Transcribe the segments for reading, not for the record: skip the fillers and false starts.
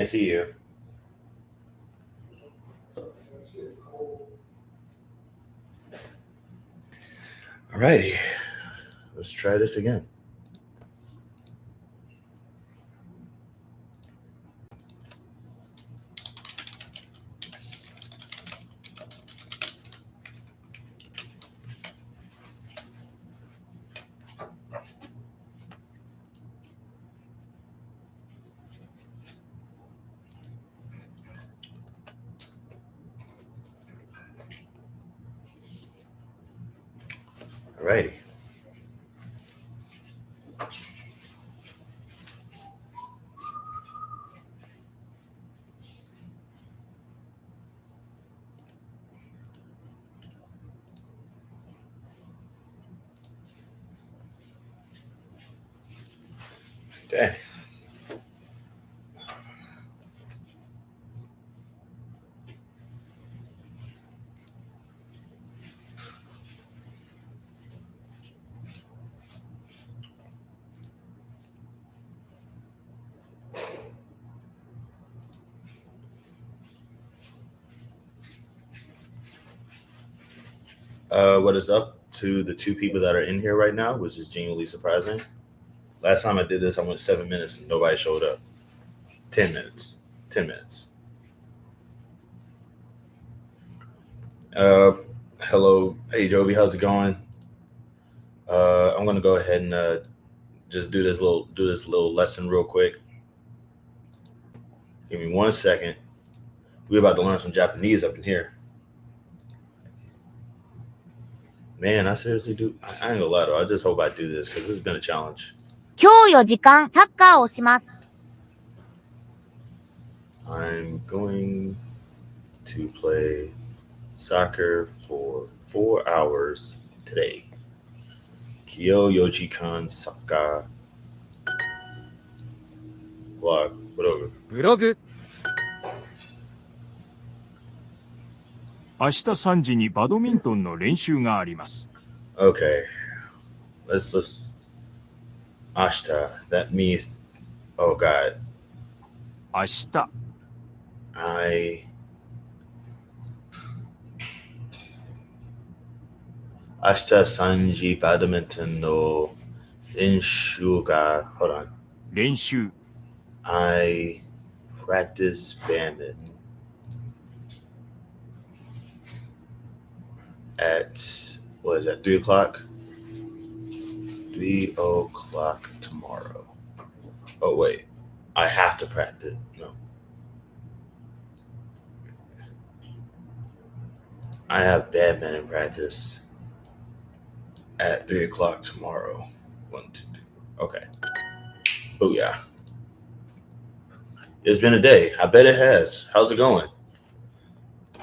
I see you. Alrighty, let's try this again. Alrighty. Okay. What is up to the two people that are in here right now, which is genuinely surprising. Last time I did this, I went 7 minutes and nobody showed up. 10 minutes. 10 minutes. Uh, Hello, hey Jovi, how's it going? I'm gonna go ahead and just do this little lesson real quick. Give me 1 second. We're about to learn some Japanese up in here. Man, I seriously do. I ain't gonna lie though. I just hope I do this because this has been a challenge. 今日4時間サッカーをします。I'm going to play soccer for 4 hours today. Kyo Yojikan Saka. Vlog. Whatever. ブログ明日3時にバドミントンの練習があります。Okay. Let's Ashta. That means oh god. 明日 Ashta Sanji Badminton no Inshuga. Hold on. 練習 I practice badminton at what is that? 3 o'clock. 3 o'clock tomorrow. Oh wait, I have to practice. No, I have badminton practice at 3 o'clock tomorrow. 1, 2, 3, 4. Okay. Oh yeah. It's been a day. I bet it has. How's it going?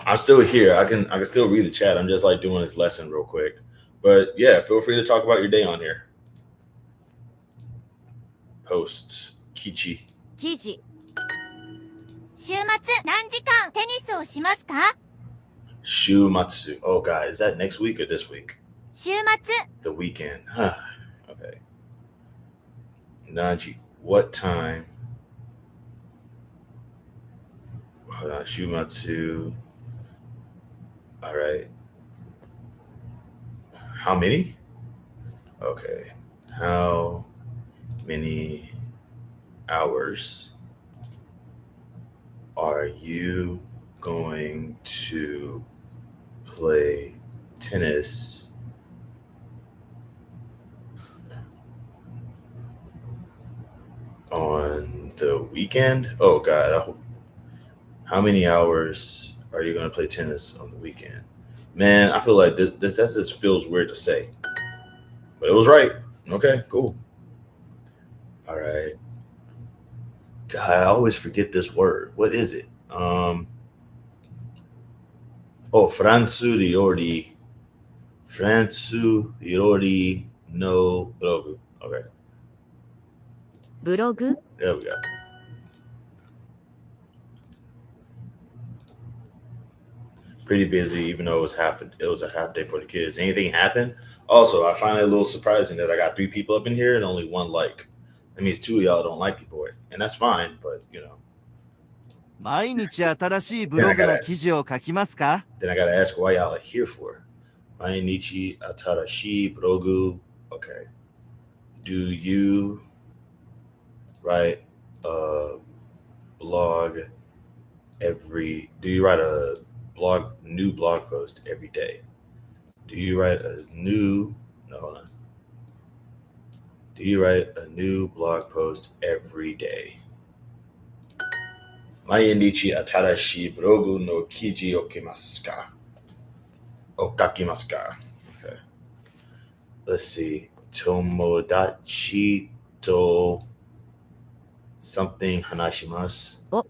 I'm still here. I can still read the chat. I'm just like doing this lesson real quick. But yeah, feel free to talk about your day on here. Post Kichi. 記事。週末何時間テニスをしますか？ Shumatsu. Oh god, is that next week or this week? 週末 The weekend. Huh. Okay. Nanji, what time? Hold on, Shumatsu. All right. How many? Okay. How many hours are you going to play tennis on the weekend? Oh god, how many hours are you going to play tennis on the weekend? Man, I feel like this just feels weird to say, but it was right. Okay, cool. All right. God, I always forget this word. What is it? Oh, Fransu Riori. Fransu Riori no blogu. Okay, ブログ there we go. Pretty busy, even though it was a half day for the kids. Anything happen? Also, I find it a little surprising that I got 3 people up in here and only 1 like. That means 2 of y'all don't like people, and that's fine. But 毎日新しいブログの記事を書きますか？ Then I gotta ask why y'all are here for. Mainichi atarashi blogu. Okay. Do you write a blog do you write a new blog post every day? Do you write a new Do you write a new blog post every day? Mainichi atarashi blogu no kiji okimasu ka? Okakimasu ka? Okay. Let's see. Tomodachi to something hanashimasu. Oh.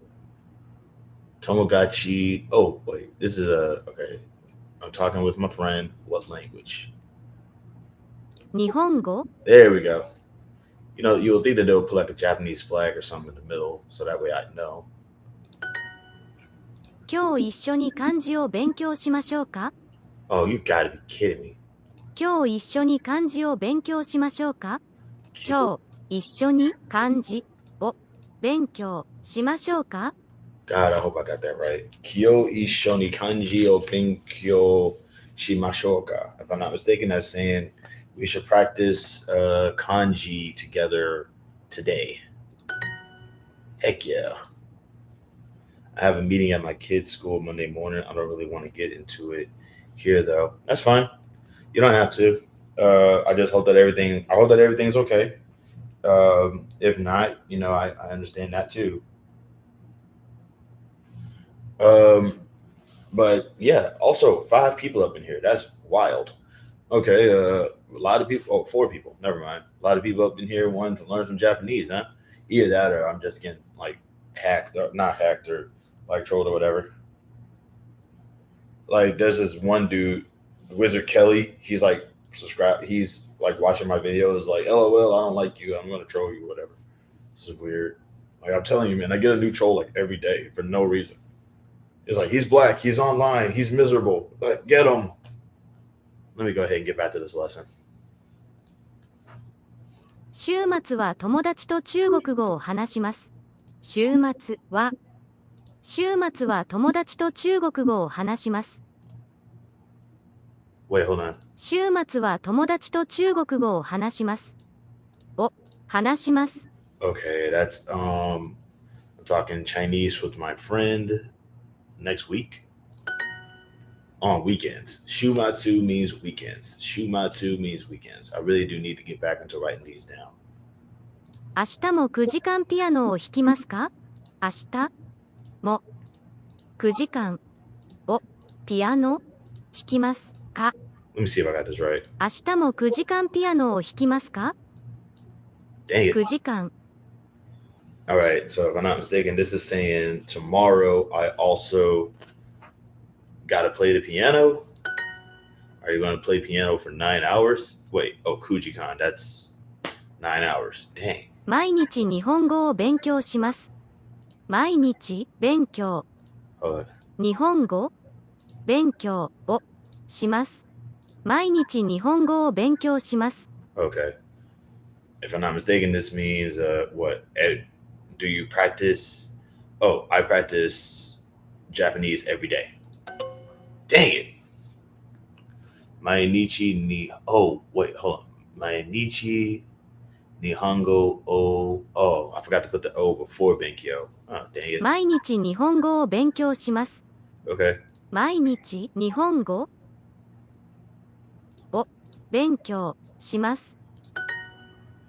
Tomogachi. Oh, wait. This is okay. I'm talking with my friend. What language? 日本語 There we go. You know, you'll think that they'll put like a Japanese flag or something in the middle, so that way I know. 今日一緒に漢字を勉強しましょうか Oh, you've got to be kidding me. 今日一緒に漢字を勉強しましょうか今日一緒に漢字を勉強しましょうか God, I hope I got that right. Kyo ishoni kanji o benkyo shimashoka. If I'm not mistaken, that's saying we should practice kanji together today. Heck yeah. I have a meeting at my kid's school Monday morning. I don't really want to get into it here though. That's fine. You don't have to. I just hope that everything's okay. If not, you know, I understand that too. But yeah, also 5 people up in here. That's wild. Okay, a lot of people. Oh, 4 people. Never mind. A lot of people up in here wanting to learn some Japanese, huh? Either that, or I'm just getting like not hacked, or like trolled or whatever. Like, there's this one dude, Wizard Kelly. He's like subscribed. He's like watching my videos. Like, LOL, I don't like you. I'm gonna troll you, whatever. This is weird. Like, I'm telling you, man, I get a new troll like every day for no reason. It's like, he's black, he's online, he's miserable. Like, get him. Let me go ahead and get back to this lesson. 週末は友達と中国語を話します。週末は友達と中国語を話します。 Wait, hold on. 週末は友達と中国語を話します。話します。 Okay, that's I'm talking Chinese with my friend next week on weekends. Shumatsu means weekends. Shumatsu means weekends. I really do need to get back into writing these down. 明日も9時間ピアノを弾きますか明日も9時間をピアノ弾きますか Let me see if I got this right. 明日も9時間ピアノを弾きますか Dang it. 9時間 All right, so if I'm not mistaken, this is saying tomorrow I also got to play the piano. Are you going to play piano for 9 hours? Wait, Kujikan, that's 9 hours. Dang. 毎日日本語を勉強します。毎日勉強 Hold on. 日本語勉強をします。毎日日本語を勉強します。 Okay. If I'm not mistaken, this means what? Do you practice? Oh, I practice Japanese every day. Dang it. Mainichi ni. Oh, wait, hold on. Mainichi Nihongo o. Oh, I forgot to put the O before Benkyo. Oh, dang it. 毎日日本語を勉強します。 Okay. 毎日日本語を勉強します。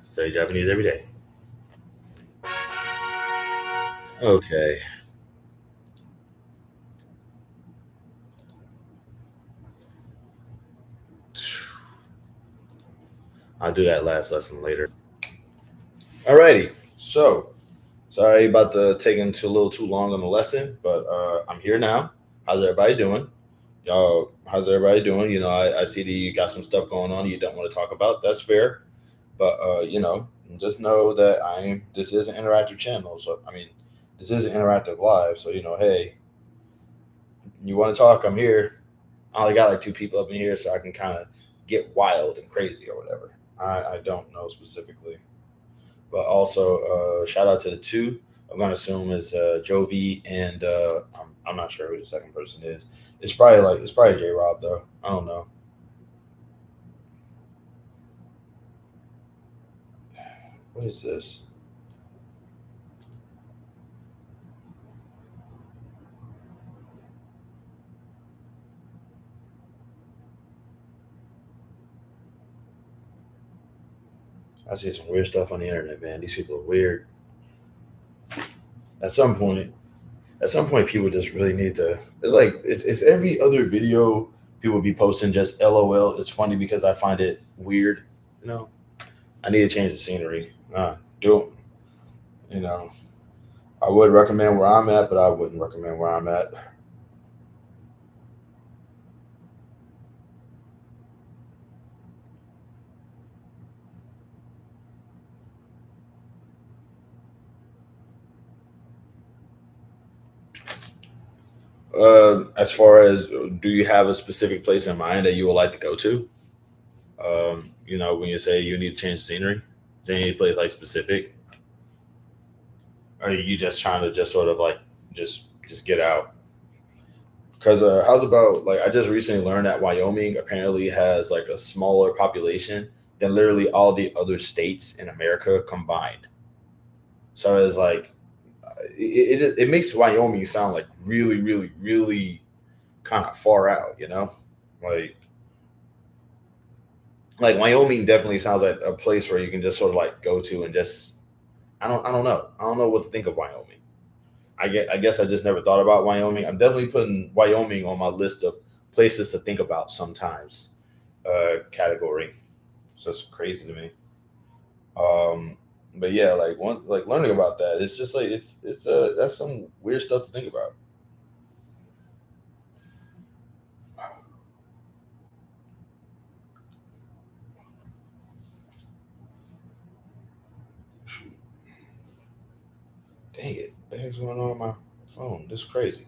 Study Japanese every day. Okay. I'll do that last lesson later. Alrighty. So, sorry about the taking a little too long on the lesson, but I'm here now. How's everybody doing? Y'all, how's everybody doing? You know, I see that you got some stuff going on you don't want to talk about. That's fair. But, you know, just know that this is an interactive channel. So, I mean, this is an interactive live. So, you know, hey, you want to talk, I'm here. I only got like 2 people up in here, so I can kind of get wild and crazy or whatever. I don't know specifically. But also, shout out to the 2 I'm gonna assume is Jovi and I'm not sure who the second person is. It's probably J Rob though. I don't know. What is this? I see some weird stuff on the internet, man. These people are weird. At some point, people just really need to. It's like it's every other video people be posting just LOL. It's funny because I find it weird. You know, I need to change the scenery. Do you know? I would recommend where I'm at, but I wouldn't recommend where I'm at. As far as, do you have a specific place in mind that you would like to go to? When you say you need to change the scenery, is there any place like specific? Or are you just trying to just sort of like just get out? Because how's about like I just recently learned that Wyoming apparently has like a smaller population than literally all the other states in America combined. So it's like it makes Wyoming sound like really, really, really kind of far out, like Wyoming definitely sounds like a place where you can just sort of like go to and just I don't know what to think of Wyoming. I guess I just never thought about Wyoming. I'm definitely putting Wyoming on my list of places to think about sometimes category. It's just crazy to me. But yeah, like once like learning about that, it's just like it's that's some weird stuff to think about. Shoot, dang it, what the heck's going on my phone? This is crazy.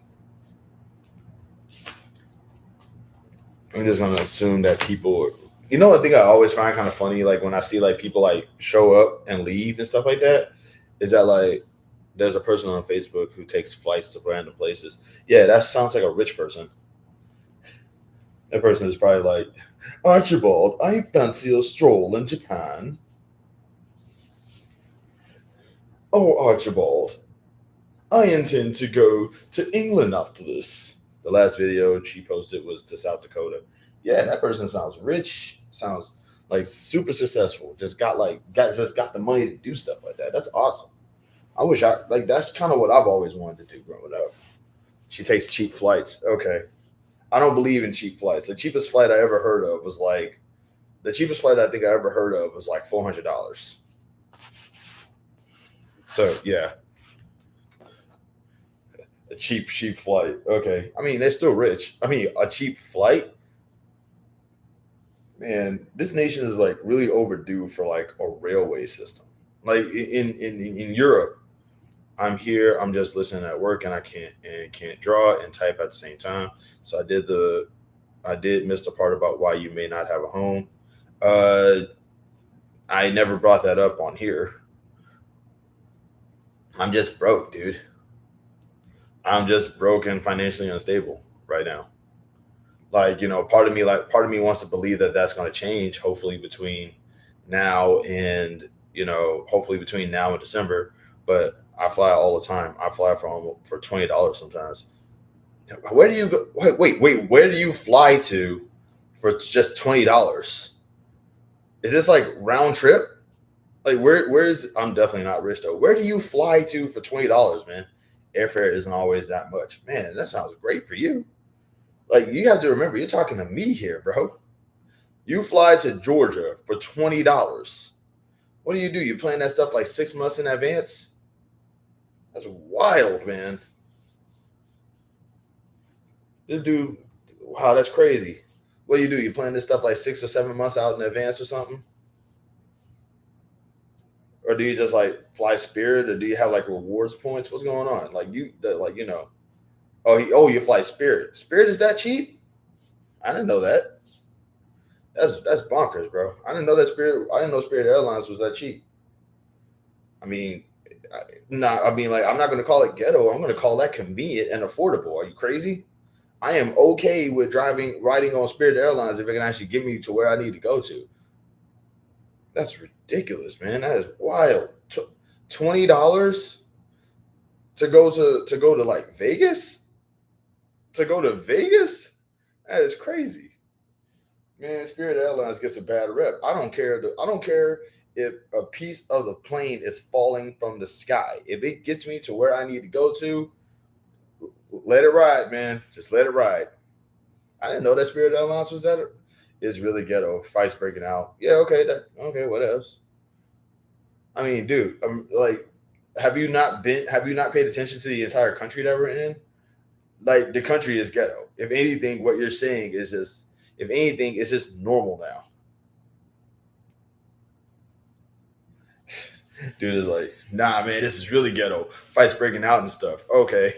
I'm just gonna assume that people. I think I always find kind of funny, like when I see like people like show up and leave and stuff like that, is that like there's a person on Facebook who takes flights to random places. Yeah, that sounds like a rich person. That person is probably like, Archibald, I fancy a stroll in Japan. Oh, Archibald, I intend to go to England after this. The last video she posted was to South Dakota. Yeah, that person sounds rich. Sounds like super successful. Just got the money to do stuff like that. That's awesome. I wish I like. That's kind of what I've always wanted to do growing up. She takes cheap flights. Okay, I don't believe in cheap flights. The cheapest flight I ever heard of was like the cheapest flight I think I ever heard of was like $400. So yeah, a cheap flight. Okay. I mean, they're still rich. I mean, a cheap flight, man, this nation is like really overdue for like a railway system. Like in Europe, I'm here, I'm just listening at work and I can't draw and type at the same time. So I did miss the part about why you may not have a home. Uh I never brought that up on here. I'm just broke, dude. I'm just broke and financially unstable right now. Part of me wants to believe that that's going to change hopefully between now and hopefully between now and December. But I fly all the time. I fly for $20 sometimes. Where do you go? Wait, where do you fly to for just $20? Is this like round trip? Like where's I'm definitely not rich though. Where do you fly to for $20, man? Airfare isn't always that much. Man, that sounds great for you. Like you have to remember, you're talking to me here, bro. You fly to Georgia for $20. What do? You plan that stuff like 6 months in advance? That's wild, man. This dude, wow, that's crazy. What do? You plan this stuff like 6 or 7 months out in advance or something? Or do you just like fly Spirit, or do you have like rewards points? What's going on? You fly Spirit. Spirit is that cheap? I didn't know that. That's bonkers, bro. I didn't know Spirit Airlines was that cheap. I mean, Nah, I mean, like, I'm not going to call it ghetto. I'm going to call that convenient and affordable. Are you crazy? I am okay with riding on Spirit Airlines if it can actually get me to where I need to go to. That's ridiculous, man. That is wild. $20 to go to like Vegas? To go to Vegas? That is crazy. Man, Spirit Airlines gets a bad rep. I don't care if a piece of the plane is falling from the sky. If it gets me to where I need to go to, let it ride, man. Just let it ride. I didn't know that Spirit Airlines was that. It's really ghetto. Fights breaking out. Yeah, okay. What else? I mean, dude, like, have you not paid attention to the entire country that we're in? Like, the country is ghetto. If anything, what you're saying is just normal now. Dude is like, nah, man, this is really ghetto. Fights breaking out and stuff. Okay.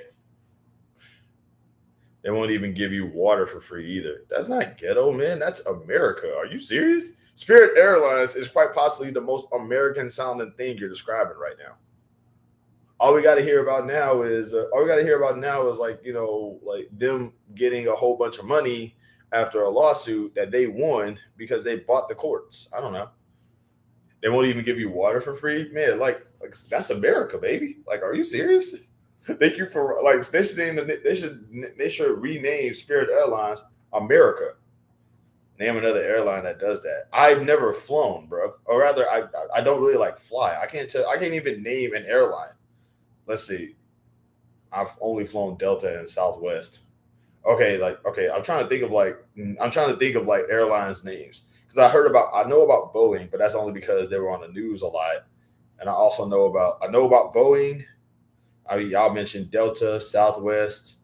They won't even give you water for free either. That's not ghetto, man. That's America. Are you serious? Spirit Airlines is quite possibly the most American sounding thing you're describing right now. All we got to hear about now is like, you know, like them getting a whole bunch of money after a lawsuit that they won because they bought the courts. I don't know. They won't even give you water for free, man. Like that's America, baby. Like, are you serious? Thank you for like they should rename Spirit Airlines America. Name another airline that does that. I've never flown, bro. Or rather, I don't really like fly. I can't even name an airline. Let's see. I've only flown Delta and Southwest. Okay, I'm trying to think of like airlines names. Because I know about Boeing, but that's only because they were on the news a lot. And I also know about Boeing. I mean, y'all mentioned Delta, Southwest,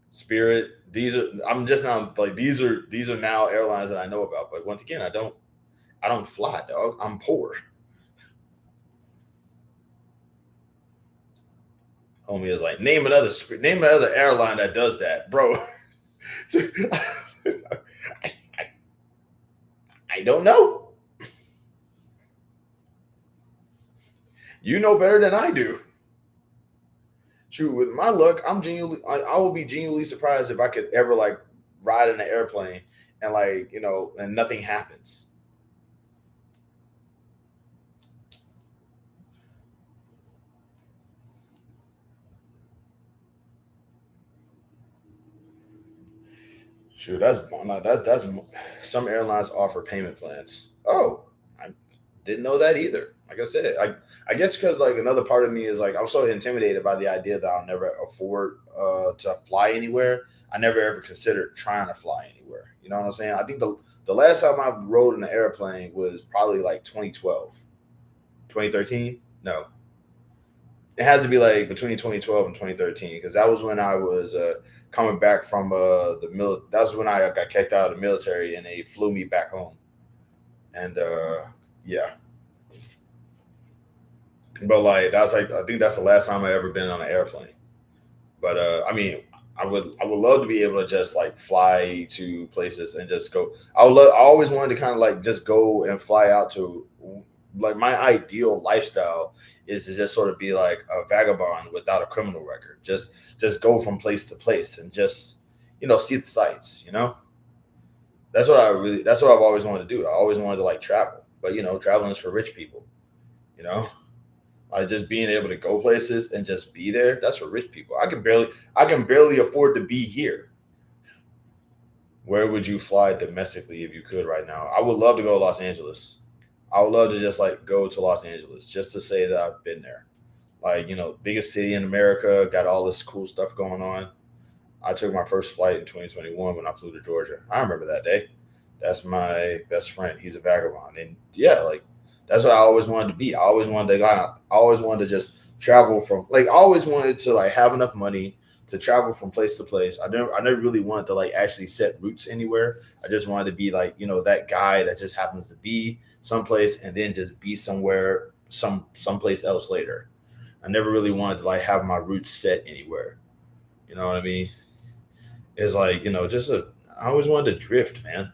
Spirit. These are now airlines that I know about. But once again, I don't fly, dog. I'm poor. Homie is like, name another airline that does that, bro. I don't know. You know better than I do. Shoot, with my luck, I will be genuinely surprised if I could ever like ride in an airplane and like, you know, and nothing happens. Shoot, that's some airlines offer payment plans. Oh, I didn't know that either. Like I said, I guess because like another part of me is like I'm so intimidated by the idea that I'll never afford to fly anywhere. I never ever considered trying to fly anywhere. You know what I'm saying? I think the last time I rode in an airplane was probably like 2012, 2013. No, it has to be like between 2012 and 2013 because that was when I was coming back from the military. That was when I got kicked out of the military and they flew me back home. And yeah. But like I think that's the last time I ever been on an airplane. But I mean, I would love to be able to just like fly to places and just go. I always wanted to kind of like just go and fly out to like my ideal lifestyle is to just sort of be like a vagabond without a criminal record. Just go from place to place and just, you know, see the sights, you know? That's what I've always wanted to do. I always wanted to like travel, but you know, traveling is for rich people, you know? Like just being able to go places and just be there, that's for rich people. I can barely afford to be here. Where would you fly domestically if you could right now? I would love to go to Los Angeles. I would love to just like go to Los Angeles just to say that I've been there. Like, you know, biggest city in America, got all this cool stuff going on. I took my first flight in 2021 when I flew to Georgia. I remember that day. That's my best friend. He's a vagabond. And yeah, like that's what I always wanted to be. I always wanted to just travel from like I always wanted to like have enough money to travel from place to place. I never really wanted to like actually set roots anywhere. I just wanted to be like, you know, that guy that just happens to be someplace and then just be somewhere, someplace else later. I never really wanted to like have my roots set anywhere. You know what I mean? It's like, you know, I always wanted to drift, man.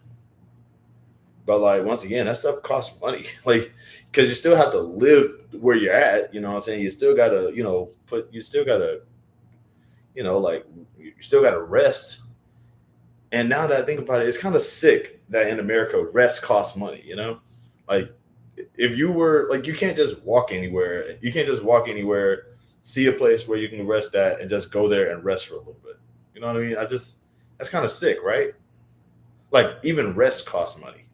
But like once again, that stuff costs money. Like because you still have to live where you're at. You know what I'm saying? You still gotta, you still gotta, like you still gotta rest. And now that I think about it, it's kind of sick that in America rest costs money. Like if you were like you can't just walk anywhere. You can't just walk anywhere, see a place where you can rest at, and just go there and rest for a little bit. You know what I mean? That's kind of sick, right? Like even rest costs money.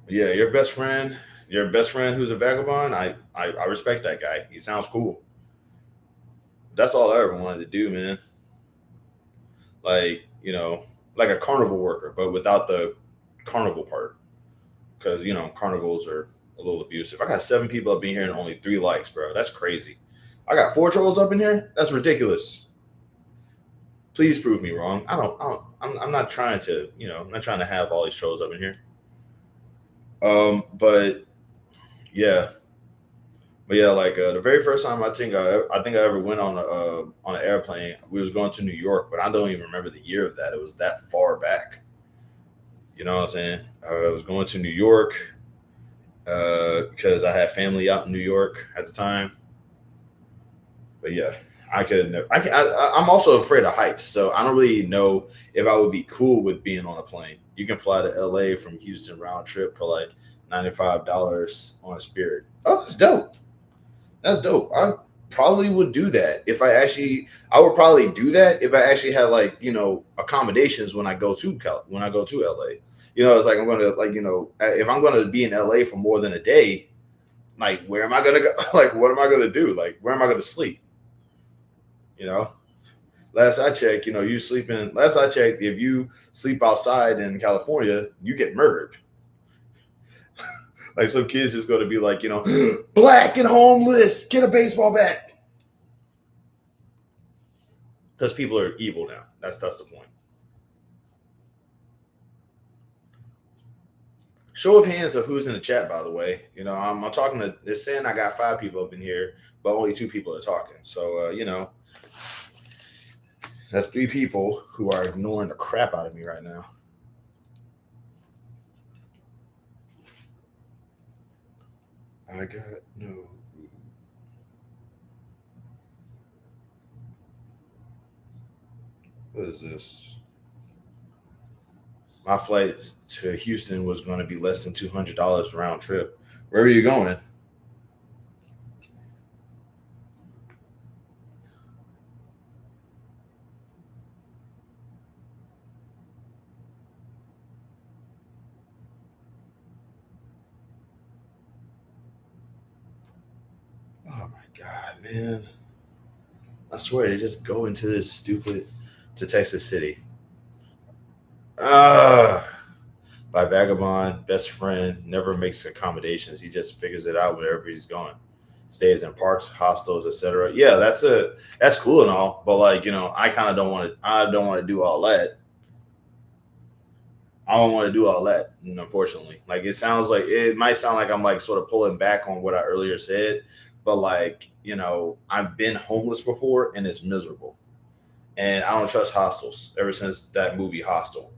Yeah, your best friend who's a vagabond. I respect that guy. He sounds cool. That's all I ever wanted to do, man. Like like a carnival worker, but without the carnival part, because carnivals are a little abusive. I got 7 people up in here and only 3 likes, bro. That's crazy. I got 4 trolls up in here. That's ridiculous. Please prove me wrong. I'm not trying to, I'm not trying to have all these trolls up in here. But yeah, like the very first time I think I ever went on an airplane, we was going to New York, but I don't even remember the year of that. It was that far back. You know what I'm saying? I was going to New York because I had family out in New York at the time. But yeah, I'm also afraid of heights, so I don't really know if I would be cool with being on a plane. You can fly to LA from Houston round trip for like $95 on a Spirit. Oh, that's dope. That's dope. I probably would do that I would probably do that if I actually had like, accommodations when I go to LA. It's like I'm going to like, if I'm going to be in LA for more than a day, like where am I going to go? Like what am I going to do? Like where am I going to sleep? Last I checked, last I checked, if you sleep outside in California, you get murdered. Like some kids is going to be like, black and homeless, get a baseball bat. Because people are evil now. That's the point. Show of hands of who's in the chat, by the way. I'm talking to, it's saying I got 5 people up in here, but only 2 people are talking. So, that's 3 people who are ignoring the crap out of me right now. I got no. What is this? My flight to Houston was going to be less than $200 round trip. Where are you going? Oh my God, man. I swear they just go into this stupid to Texas City. By vagabond, best friend, never makes accommodations. He just figures it out wherever he's going. Stays in parks, hostels, etc. Yeah, that's cool and all, but like, I kind of don't want to do all that. I don't want to do all that, unfortunately. Like it might sound like I'm like sort of pulling back on what I earlier said, but like, I've been homeless before and it's miserable. And I don't trust hostels ever since that movie Hostel.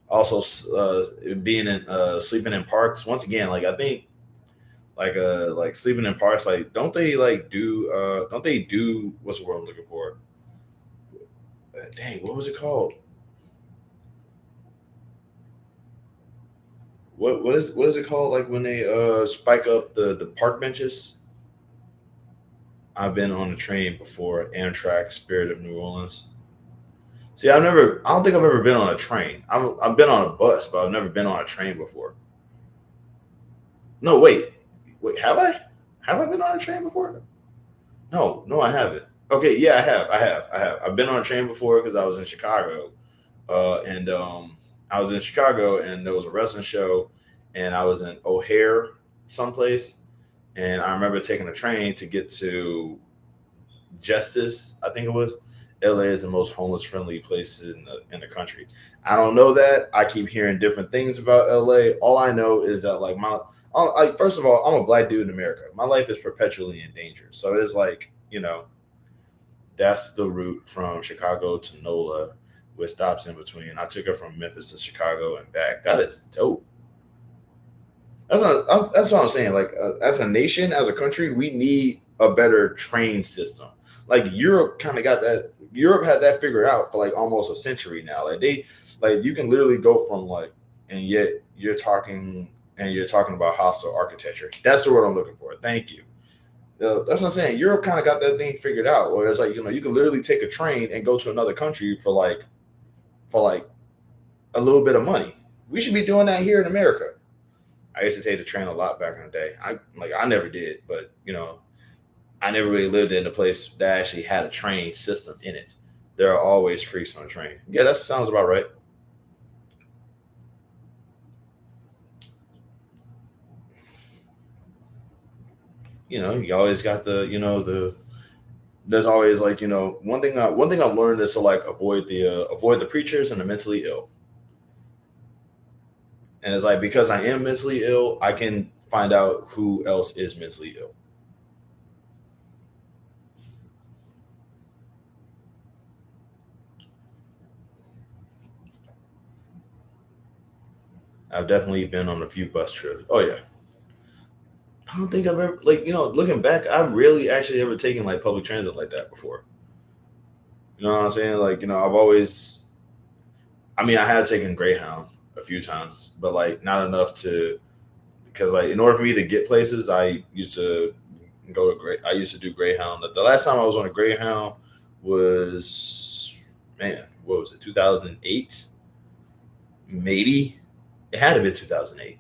Also, being in sleeping in parks. Once again, like I think, like sleeping in parks. Like, don't they do? What's the word I'm looking for? Dang, what was it called? What is it called? Like when they spike up the park benches. I've been on a train before, Amtrak, Spirit of New Orleans. See, I don't think I've ever been on a train. I've been on a bus, but I've never been on a train before. No, wait, have I? Have I been on a train before? No, I haven't. Okay, yeah, I have. I've been on a train before because I was in Chicago, and I was in Chicago, and there was a wrestling show, and I was in O'Hare, someplace, and I remember taking a train to get to Justice, I think it was. LA is the most homeless friendly place in the country. I don't know that. I keep hearing different things about LA. All I know is that like first of all, I'm a black dude in America. My life is perpetually in danger. So it's like, that's the route from Chicago to NOLA, with stops in between. I took her from Memphis to Chicago and back. That is dope. That's what I'm saying. Like as a nation, as a country, we need a better train system. Like Europe kind of got that. Europe had that figured out for like almost a century now. Like you can literally go from like, and yet you're talking about hostile architecture. That's the word I'm looking for. Thank you. That's what I'm saying. Europe kind of got that thing figured out. Where it's like you can literally take a train and go to another country for like a little bit of money. We should be doing that here in America. I used to take the train a lot back in the day. I never did, but I never really lived in a place that actually had a train system in it. There are always freaks on the train. Yeah, that sounds about right. You always got there's always like one thing I've learned is to like avoid the preachers and the mentally ill. And it's like because I am mentally ill, I can find out who else is mentally ill. I've definitely been on a few bus trips. Oh yeah. I don't think I've ever looking back, I've really actually ever taken like public transit like that before. You know what I'm saying? Like, I had taken Greyhound a few times, but like not enough because like in order for me to get places, I used to do Greyhound. The last time I was on a Greyhound was, man, what was it? 2008? Maybe. It had to be 2008.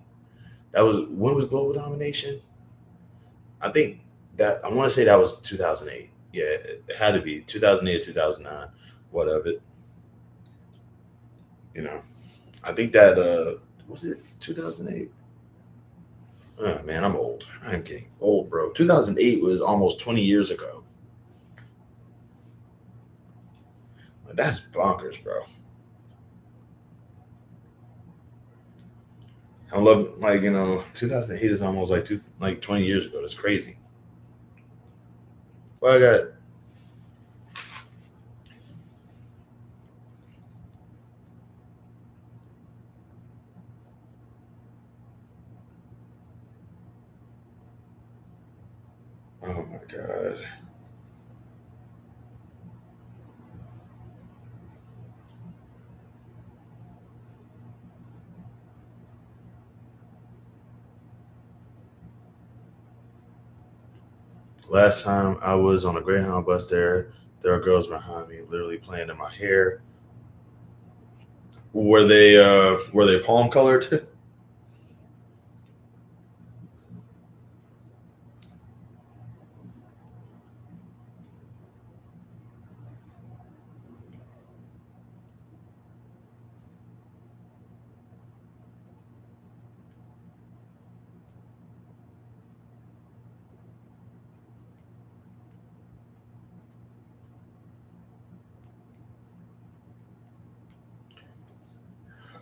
When was Global Domination? I think that I want to say that was 2008. Yeah, it had to be 2008 or 2009. What of it? I think that was it 2008. Oh man, I'm old. I'm getting old, bro. 2008 was almost 20 years ago. That's bonkers, bro. I love 2008 is almost like 20 years ago. That's crazy. Well, I got. Oh my god. Last time I was on a Greyhound bus there are girls behind me literally playing in my hair. Were they palm colored?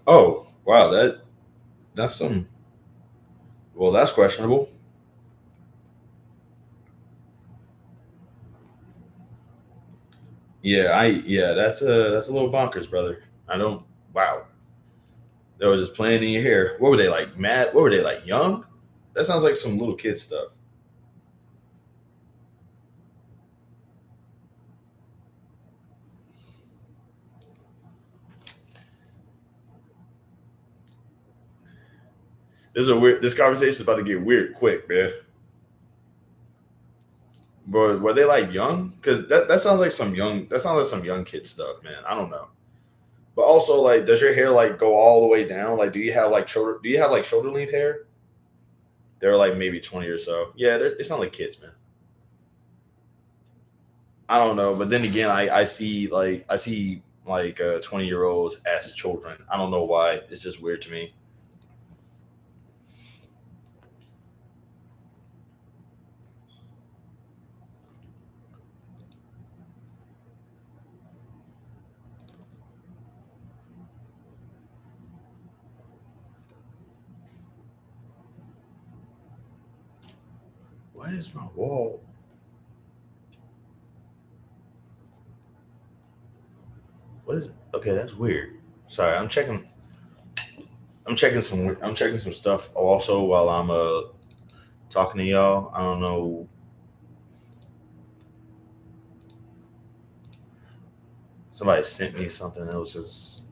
Oh, wow, that's some well, that's questionable. Yeah, that's a little bonkers, brother. I don't wow. They were just playing in your hair. What were they like mad? What were they like young? That sounds like some little kid stuff. This conversation is about to get weird quick, man. But were they like young? Because that sounds like some young kid stuff, man. I don't know. But also, like, does your hair like go all the way down? Like, do you have like shoulder length hair? They're like maybe 20 or so. Yeah, it's not like kids, man. I don't know, but then again, I see 20-year-olds as children. I don't know why. It's just weird to me. Why is my wall? What is it? Okay, that's weird. Sorry, I'm checking. I'm checking some stuff also while I'm talking to y'all. I don't know. Somebody sent me something that was just.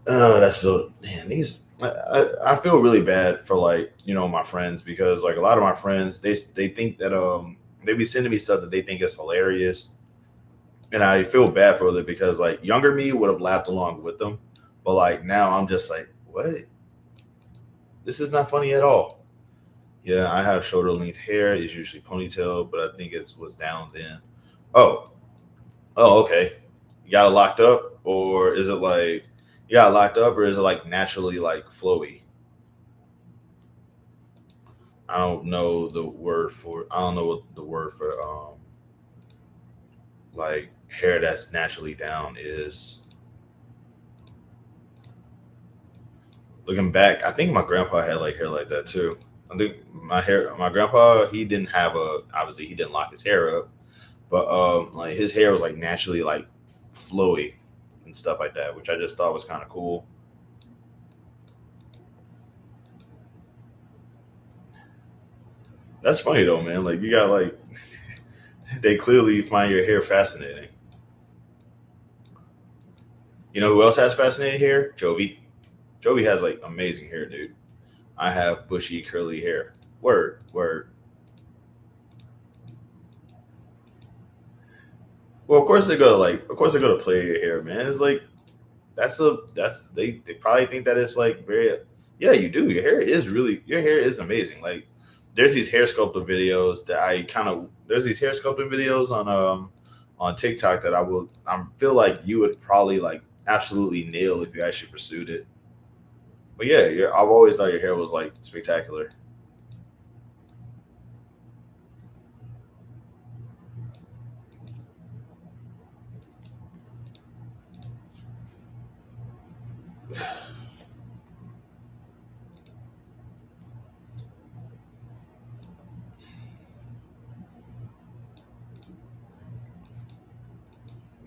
Oh, that's so man. I feel really bad for like my friends because like a lot of my friends they think that they be sending me stuff that they think is hilarious, and I feel bad for them because like younger me would have laughed along with them, but like now I'm just like what? This is not funny at all. Yeah, I have shoulder length hair. It's usually ponytail, but I think it was down then. Oh, oh, okay. You got it locked up, or is it like you got it locked up, or is it like naturally like flowy? I don't know the word for. I don't know what the word for like hair that's naturally down is. Looking back, I think my grandpa had like hair like that too. I think my grandpa, he didn't have a obviously he didn't lock his hair up, but like his hair was like naturally like flowy and stuff like that, which I just thought was kind of cool. That's funny though, man. Like you got like they clearly find your hair fascinating. You know who else has fascinating hair? Jovi. Jovi has like amazing hair, dude. I have bushy curly hair. Word, word. Well, of course they're gonna play your hair, man. It's like they probably think that it's like very yeah, you do. Your hair is amazing. Like there's these hair sculpting videos that I kind of there's these hair sculpting videos on TikTok that I feel like you would probably like absolutely nail if you actually pursued it. But yeah, I've always thought your hair was like spectacular.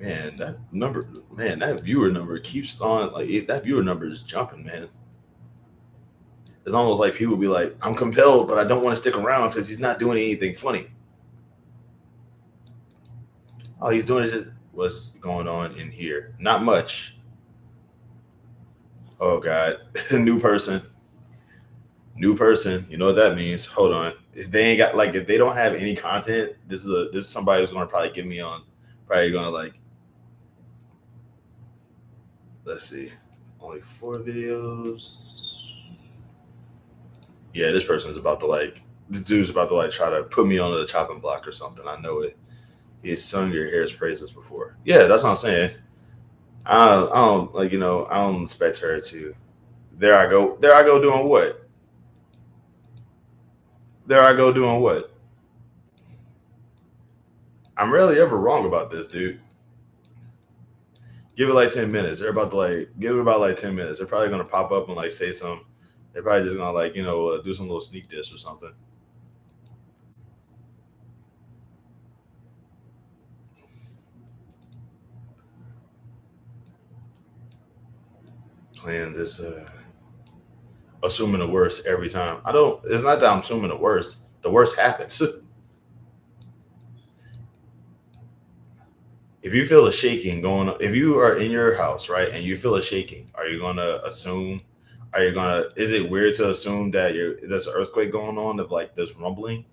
Man, that viewer number keeps on that viewer number is jumping, man. It's almost like people be like, I'm compelled, but I don't want to stick around because he's not doing anything funny. All he's doing is just what's going on in here. Not much. Oh God, new person, new person. You know what that means? Hold on. If they ain't got like if they don't have any content, this is somebody who's gonna probably get me on. Probably gonna like let's see, only 4 videos. Yeah, this dude's about to like try to put me on the chopping block or something. I know it. He's sung your hair's praises before. Yeah, that's what I'm saying. I don't like I don't expect her to. There I go doing what? There I go doing what? I'm rarely ever wrong about this, dude. Give it like 10 minutes. They're about to like give it about like 10 minutes. They're probably gonna pop up and like say some. They're probably just gonna like do some little sneak diss or something. Playing this, assuming the worst every time. I don't. It's not that I'm assuming the worst. The worst happens. If you feel a shaking going on, if you are in your house, right, and you feel a shaking, are you gonna assume? Are you gonna? Is it weird to assume that there's an earthquake going on of like this rumbling?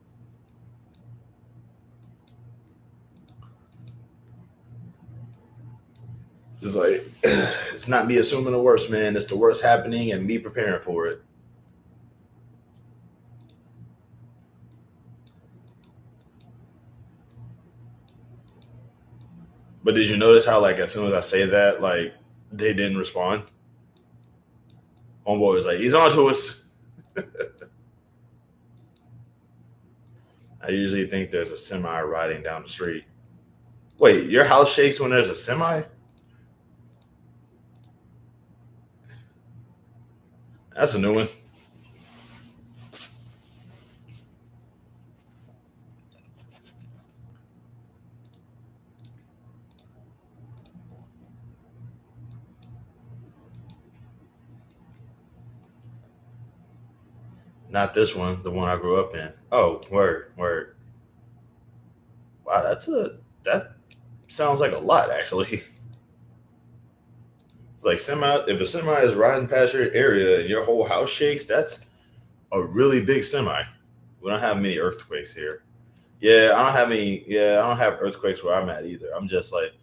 It's like it's not me assuming the worst, man. It's the worst happening and me preparing for it. But did you notice how like as soon as I say that, like they didn't respond? Homeboy was like, he's on to us. I usually think there's a semi riding down the street. Wait, your house shakes when there's a semi? That's a new one. Not this one, the one I grew up in. Oh, word, word. Wow, that sounds like a lot actually. Like if a semi is riding past your area and your whole house shakes, that's a really big semi. We don't have many earthquakes here. Yeah, I don't have any. Yeah, I don't have earthquakes where I'm at either. I'm just like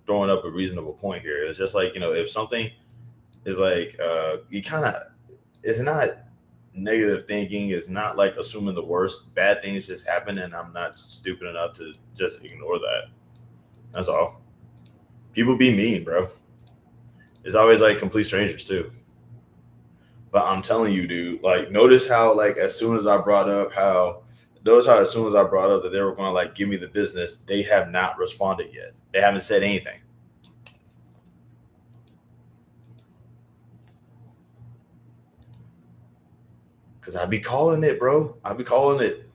throwing up a reasonable point here. It's just like if something is like, you kind of, it's not negative thinking. It's not like assuming the worst. Bad things just happen, and I'm not stupid enough to just ignore that. That's all. People be mean, bro. It's always like complete strangers too. But I'm telling you, dude, like notice how like as soon as I brought up how notice how as soon as I brought up that they were going to like give me the business, they have not responded yet. They haven't said anything. Cause I be calling it, bro. I be calling it.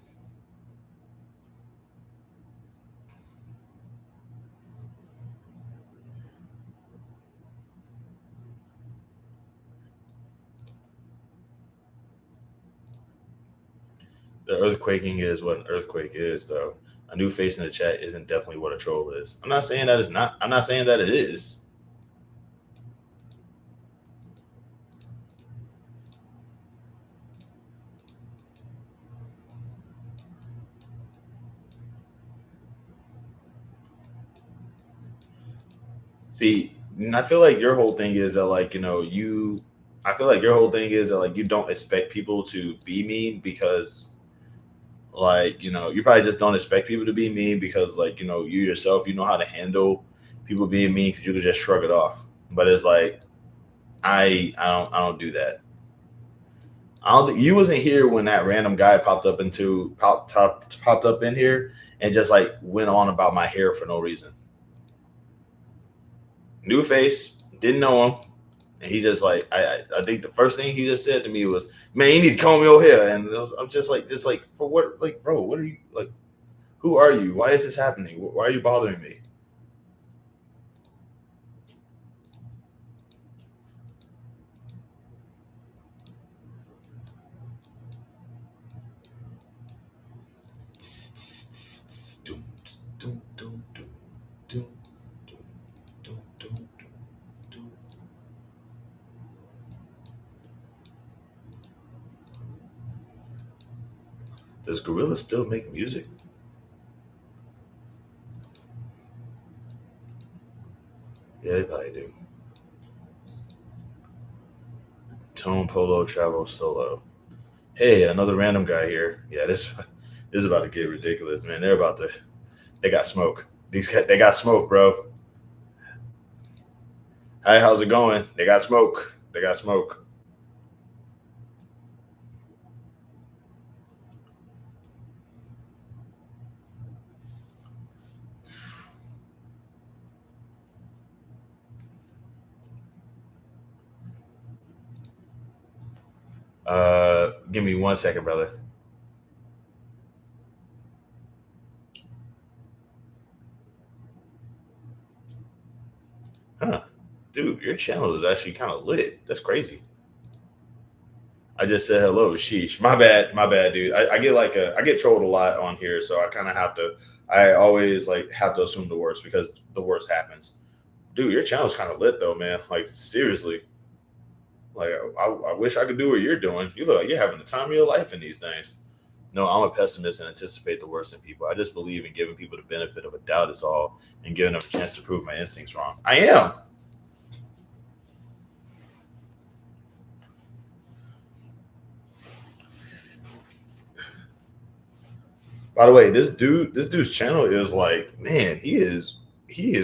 The earthquaking is what an earthquake is, though. A new face in the chat isn't definitely what a troll is. I'm not saying that it's not. I'm not saying that it is. See, and I feel like your whole thing is that like you. I feel like your whole thing is that like you don't expect people to be mean because like you probably just don't expect people to be mean because like you yourself you know how to handle people being mean because you can just shrug it off. But it's like I don't do that. I don't think you wasn't here when that random guy popped up in here and just like went on about my hair for no reason. New face, didn't know him, and he just like I think the first thing he just said to me was, "Man, you need to comb your hair." And I'm just like for what? Like, bro, what are you like? Who are you? Why is this happening? Why are you bothering me? Does Gorilla still make music? Yeah, they probably do. Tone Polo travel solo. Hey, another random guy here. Yeah, this is about to get ridiculous, man. They got smoke. They got smoke, bro. Hi, how's it going? They got smoke. They got smoke. Give me 1 second, brother. Huh. Dude, your channel is actually kind of lit. That's crazy. I just said hello, sheesh. My bad, dude. I get trolled a lot on here, so I kind of have to. I always like have to assume the worst because the worst happens. Dude, your channel's kind of lit though, man. Like seriously, like I wish I could do what you're doing. You look like you're having the time of your life in these things. No, I'm a pessimist and anticipate the worst in people. I just believe in giving people the benefit of a doubt is all, and giving them a chance to prove my instincts wrong. I am. By the way, this dude's channel is like, man, he is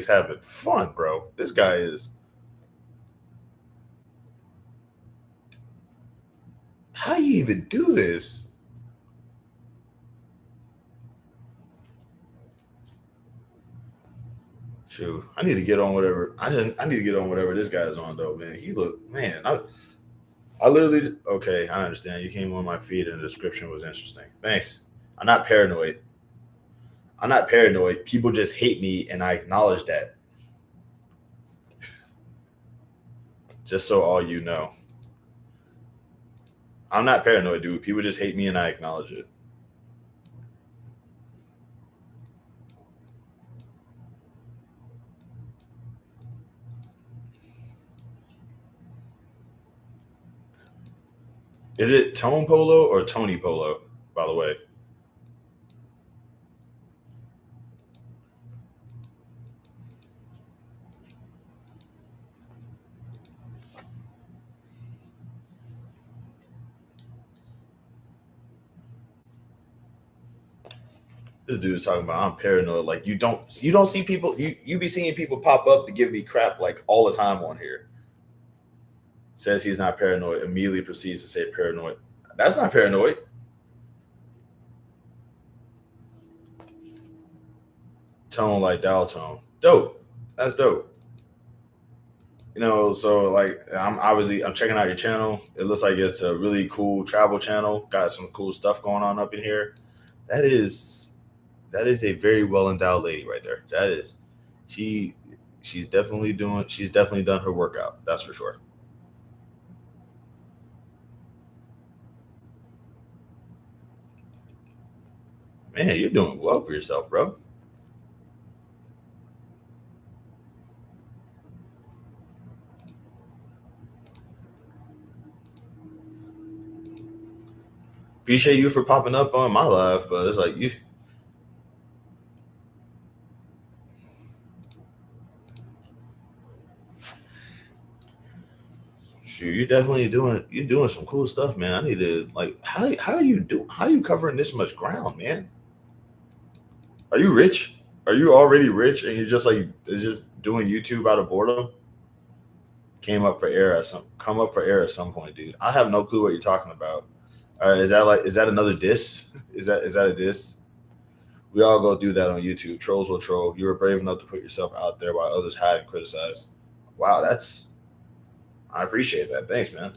having fun, bro. This guy is. How do you even do this? Shoot, I need to get on whatever. I need to get on whatever this guy's on though, man. He look, man. I literally okay. I understand. You came on my feed and the description was interesting. Thanks. I'm not paranoid. I'm not paranoid. People just hate me, and I acknowledge that. Just so all you know. I'm not paranoid, dude. People just hate me and I acknowledge it. Is it Tone Polo or Tony Polo, by the way? This dude's talking about I'm paranoid. Like you don't see people you be seeing people pop up to give me crap like all the time on here. Says he's not paranoid, immediately proceeds to say paranoid. That's not paranoid. Tone like dial tone. Dope. That's dope. You know, so like I'm checking out your channel. It looks like it's a really cool travel channel. Got some cool stuff going on up in here. That is a very well endowed lady right there. That is. She's definitely done her workout. That's for sure. Man, you're doing well for yourself, bro. Appreciate you for popping up on my live, but it's like you. Shoot, you're doing some cool stuff, man. I need to like how are you covering this much ground, man? Are you rich? Are you already rich and you're just like just doing YouTube out of boredom? Come up for air at some point, dude. I have no clue what you're talking about. All right, is that another diss? Is that a diss? We all go do that on YouTube. Trolls will troll. You were brave enough to put yourself out there while others hide and criticize. Wow, I appreciate that. Thanks, man.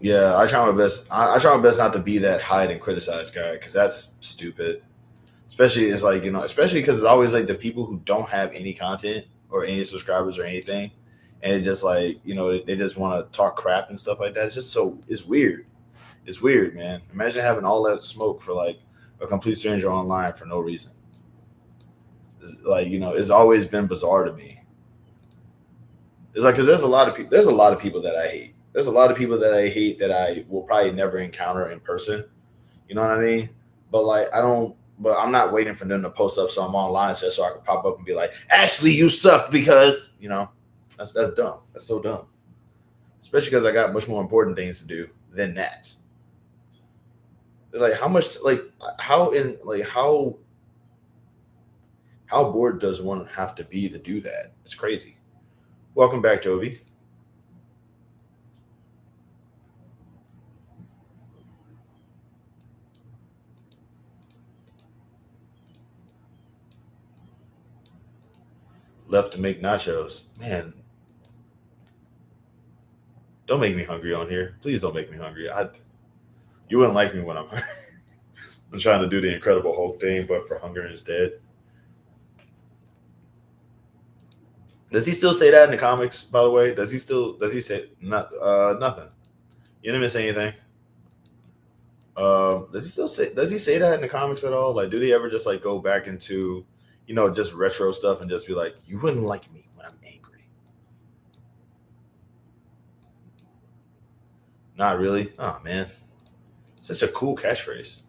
Yeah, I try my best. I try my best not to be that hide and criticize guy because that's stupid. Especially it's like especially because it's always like the people who don't have any content or any subscribers or anything, and it just like they just want to talk crap and stuff like that. It's weird. It's weird, man. Imagine having all that smoke for like a complete stranger online for no reason. It's always been bizarre to me. It's like because there's a lot of people. There's a lot of people that I hate. There's a lot of people that I hate that I will probably never encounter in person. You know what I mean? But like I don't. But I'm not waiting for them to post up something online so I can pop up and be like, "Actually, you suck," because that's dumb. That's so dumb. Especially because I got much more important things to do than that. It's like how bored does one have to be to do that? It's crazy. Welcome back, Jovi. Left to make nachos. Man, don't make me hungry on here. Please don't make me hungry. You wouldn't like me when I'm hungry. I'm trying to do the Incredible Hulk thing, but for hunger instead. Does he still say that in the comics, by the way? Does he say nothing? You didn't miss anything. Does he say that in the comics at all? Like, do they ever just like go back into, just retro stuff and just be like, you wouldn't like me when I'm angry? Not really. Oh man. Such a cool catchphrase.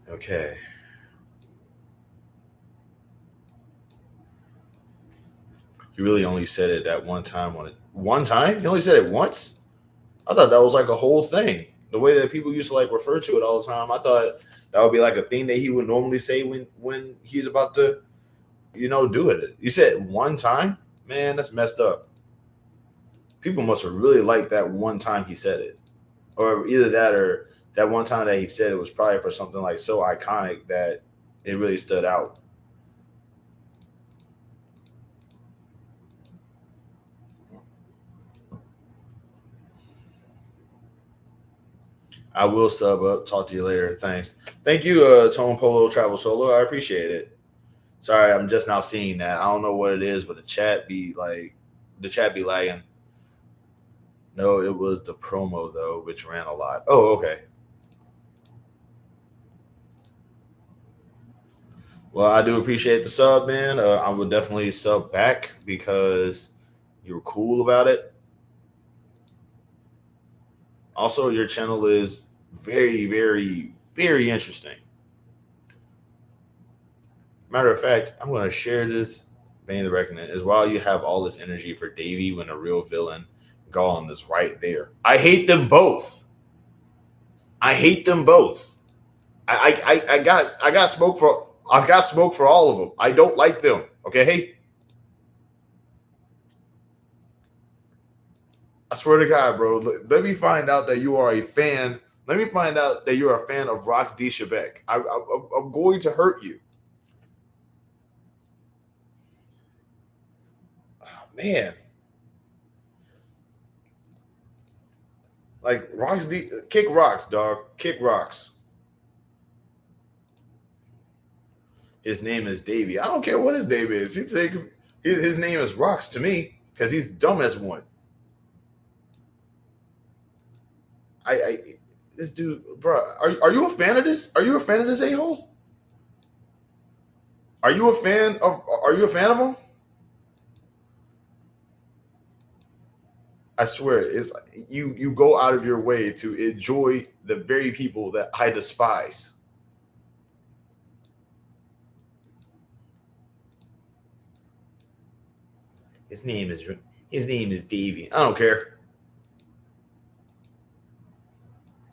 Okay. You really only said it at one time on it. One time? You only said it once? I thought that was like a whole thing. The way that people used to like refer to it all the time. I thought that would be like a thing that he would normally say when he's about to, do it. You said one time? Man, that's messed up. People must have really liked that one time he said it. Or either that or that one time that he said it was probably for something like so iconic that it really stood out. I will sub up. Talk to you later. Thanks. Thank you, Tone Polo Travel Solo. I appreciate it. Sorry, I'm just now seeing that. I don't know what it is, but the chat be lagging. No, it was the promo though, which ran a lot. Oh, okay. Well, I do appreciate the sub, man. I would definitely sub back because you were cool about it. Also, your channel is very, very, very interesting. Matter of fact, I'm going to share this Bane of the Reckoning is while you have all this energy for Davy when a real villain, Gollum, is right there. I hate them both. I hate them both. I got smoke for all of them. I don't like them. Okay. I swear to God, bro. Let me find out that you are a fan. Let me find out that you're a fan of Rox D. Shebeck. I'm going to hurt you. Oh, man. Like Rox D. Kick rocks, dog. Kick rocks. His name is Davy. I don't care what his name is. He'd say his name is Rocks to me because he's dumb as one. This dude, bro. Are you a fan of this? Are you a fan of this a-hole? Are you a fan of him? I swear, it's you go out of your way to enjoy the very people that I despise. His name is Davy. I don't care.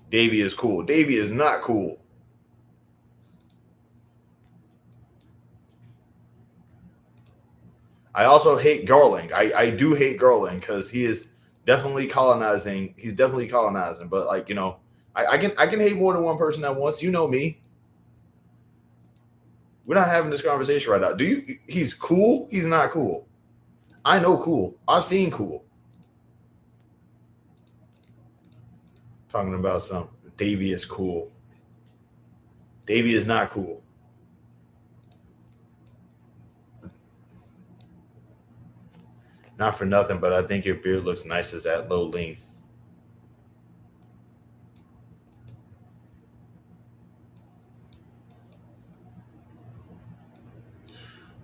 Davy is cool. Davy is not cool. I also hate Garling. I do hate Garling because he is definitely colonizing. He's definitely colonizing. But like, you know, I can hate more than one person at once. You know me. We're not having this conversation right now. He's cool? He's not cool. I know cool. I've seen cool. Talking about some Davy is cool. Davy is not cool. Not for nothing, but I think your beard looks nicest at low length.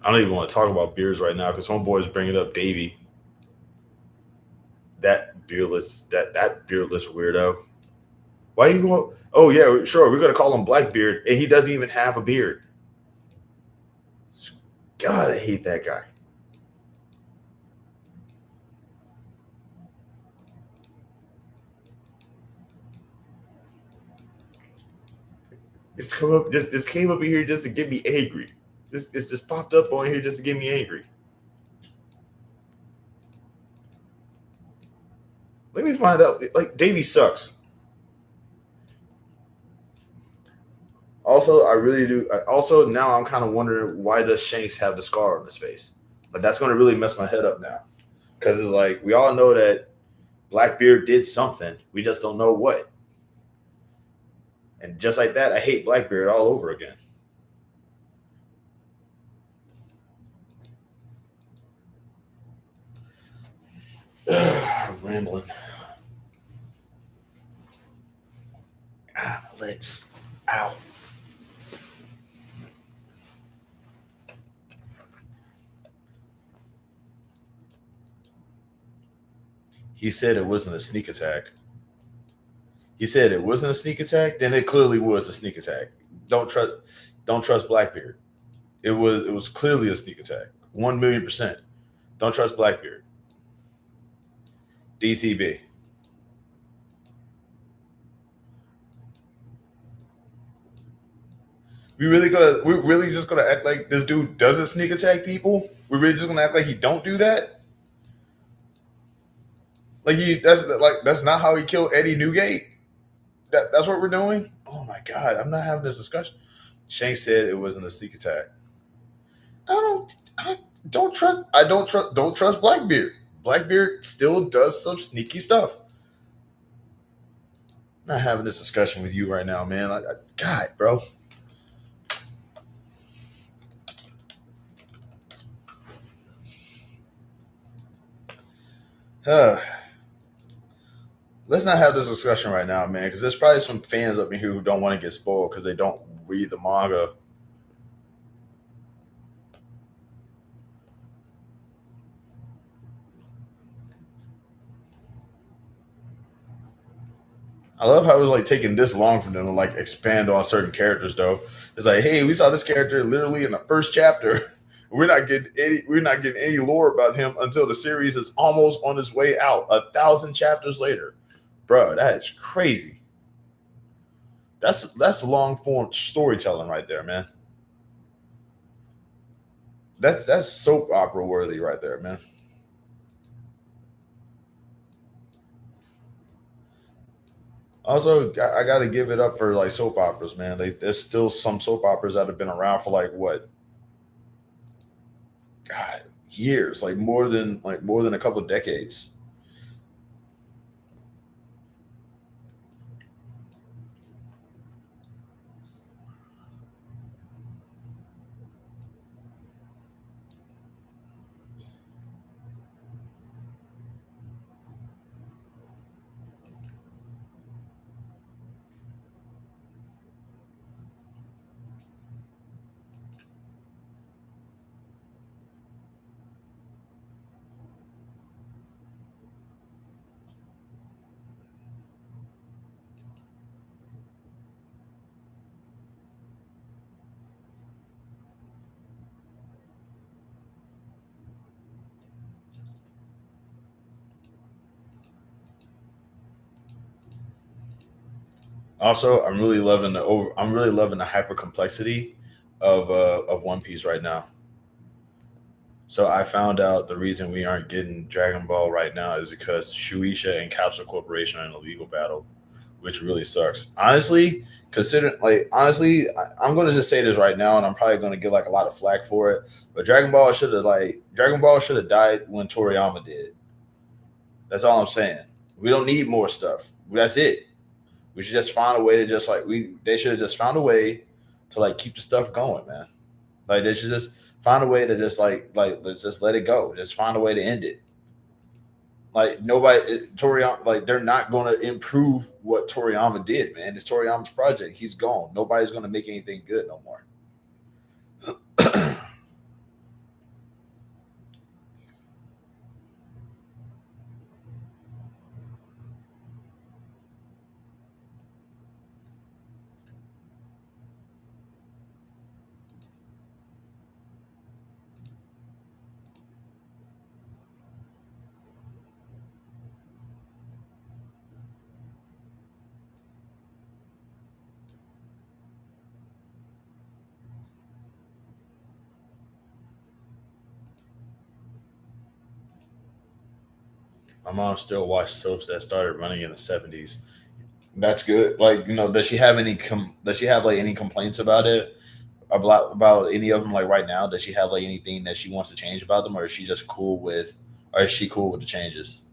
I don't even want to talk about beards right now because homeboy is bringing up Davy. That beardless weirdo. Why you going? Oh yeah, sure. We're gonna call him Blackbeard, and he doesn't even have a beard. God, I hate that guy. This came up in here just to get me angry. It's just popped up on here just to get me angry. Let me find out. Like Davy sucks. Also, I really do. Also, now I'm kind of wondering why does Shanks have the scar on his face? But that's going to really mess my head up now, because it's like we all know that Blackbeard did something. We just don't know what. And just like that, I hate Blackbeard all over again. I'm rambling. My legs. Ow. He said it wasn't a sneak attack. He said it wasn't a sneak attack. Then it clearly was a sneak attack. Don't trust Blackbeard. It was clearly a sneak attack. 1,000,000%. Don't trust Blackbeard. DTB. We're really just gonna act like this dude doesn't sneak attack people? We're really just gonna act like he don't do that? Like that's not how he killed Eddie Newgate? That's what we're doing? Oh my God, I'm not having this discussion. Shanks said it wasn't a sneak attack. I don't trust Blackbeard. Blackbeard still does some sneaky stuff. not having this discussion with you right now, man. God, bro. Let's not have this discussion right now, man, because there's probably some fans up in here who don't want to get spoiled because they don't read the manga. I love how it was like taking this long for them to like expand on certain characters, though. It's like, hey, we saw this character literally in the first chapter. We're not getting any lore about him until the series is almost on its way out, 1,000 chapters later. Bro, that is crazy. That's long form storytelling right there, man. That's soap opera worthy right there, man. Also, I got to give it up for like soap operas, man. There's still some soap operas that have been around for like what, God, years, like more than a couple of decades. Also, I'm really loving the hyper complexity of One Piece right now. So I found out the reason we aren't getting Dragon Ball right now is because Shueisha and Capsule Corporation are in a legal battle, which really sucks. Honestly, I'm going to just say this right now, and I'm probably going to get like a lot of flack for it. But Dragon Ball should have died when Toriyama did. That's all I'm saying. We don't need more stuff. That's it. We should just find a way to just like they should have just found a way to like keep the stuff going, man. Like they should just find a way to just like let's just let it go. Just find a way to end it. Like Toriyama, like they're not going to improve what Toriyama did, man. It's Toriyama's project. He's gone. Nobody's going to make anything good no more. My mom still watched soaps that started running in the 70s. That's good. Like, does she have like any complaints about it? About any of them like right now? Does she have like anything that she wants to change about them, or is she just cool with the changes?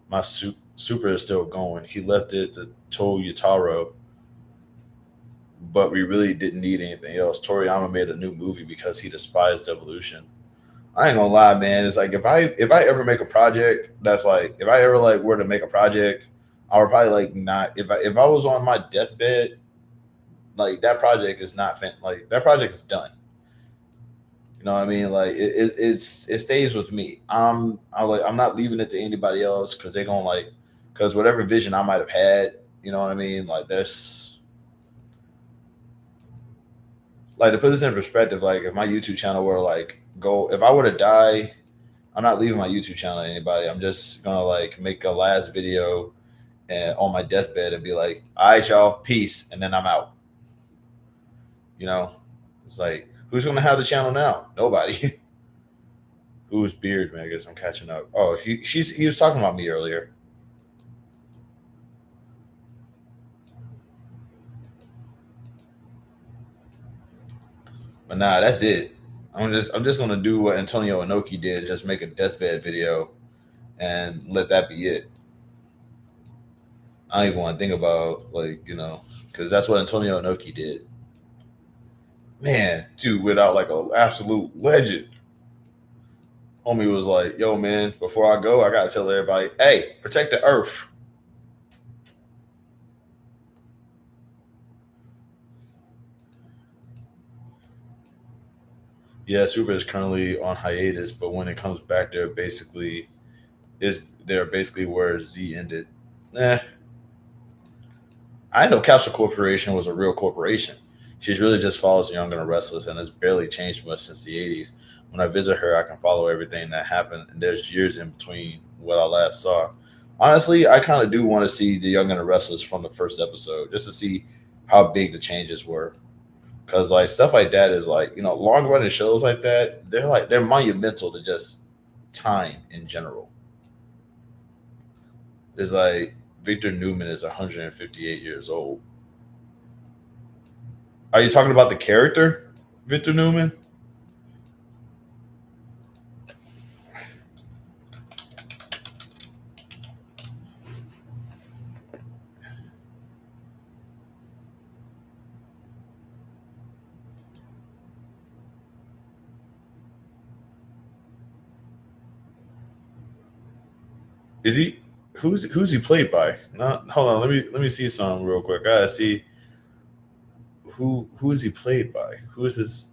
My super is still going. He left it to Yutaro, but we really didn't need anything else. Toriyama made a new movie because he despised evolution. I ain't gonna lie, man. It's like if I ever make a project that's like if I ever like were to make a project, I would probably like not if I was on my deathbed, like that project is not like that project is done. You know what I mean? Like it stays with me. I'm not leaving it to anybody else because they're gonna because whatever vision I might have had, you know what I mean? Like this, like to put this in perspective, like if my YouTube channel were if I were to die, I'm not leaving my YouTube channel to anybody. I'm just gonna like make a last video and on my deathbed and be like, all right, y'all, peace, and then I'm out. It's like, who's gonna have the channel now? Nobody. Who's Beard, man? I guess I'm catching up. Oh, he was talking about me earlier. But nah, that's it. I'm just gonna do what Antonio Inoki did, just make a deathbed video and let that be it. I don't even want to think about because that's what Antonio Inoki did. Man, dude, without like an absolute legend. Homie was like, "Yo, man, before I go, I gotta tell everybody, hey, protect the earth." Yeah, Super is currently on hiatus, but when it comes back, they're basically where Z ended. Eh, I know Capsule Corporation was a real corporation. She's really just follows Young and the Restless and has barely changed much since the 80s. When I visit her, I can follow everything that happened, and there's years in between what I last saw. Honestly, I kind of do want to see the Young and the Restless from the first episode just to see how big the changes were. Because like stuff like that is like long running shows like that they're monumental to just time in general. It's like Victor Newman is 158 years old. Are you talking about the character, Victor Newman? Is he who's he played by? No, hold on. Let me see something real quick. I gotta see who is he played by? Who is his?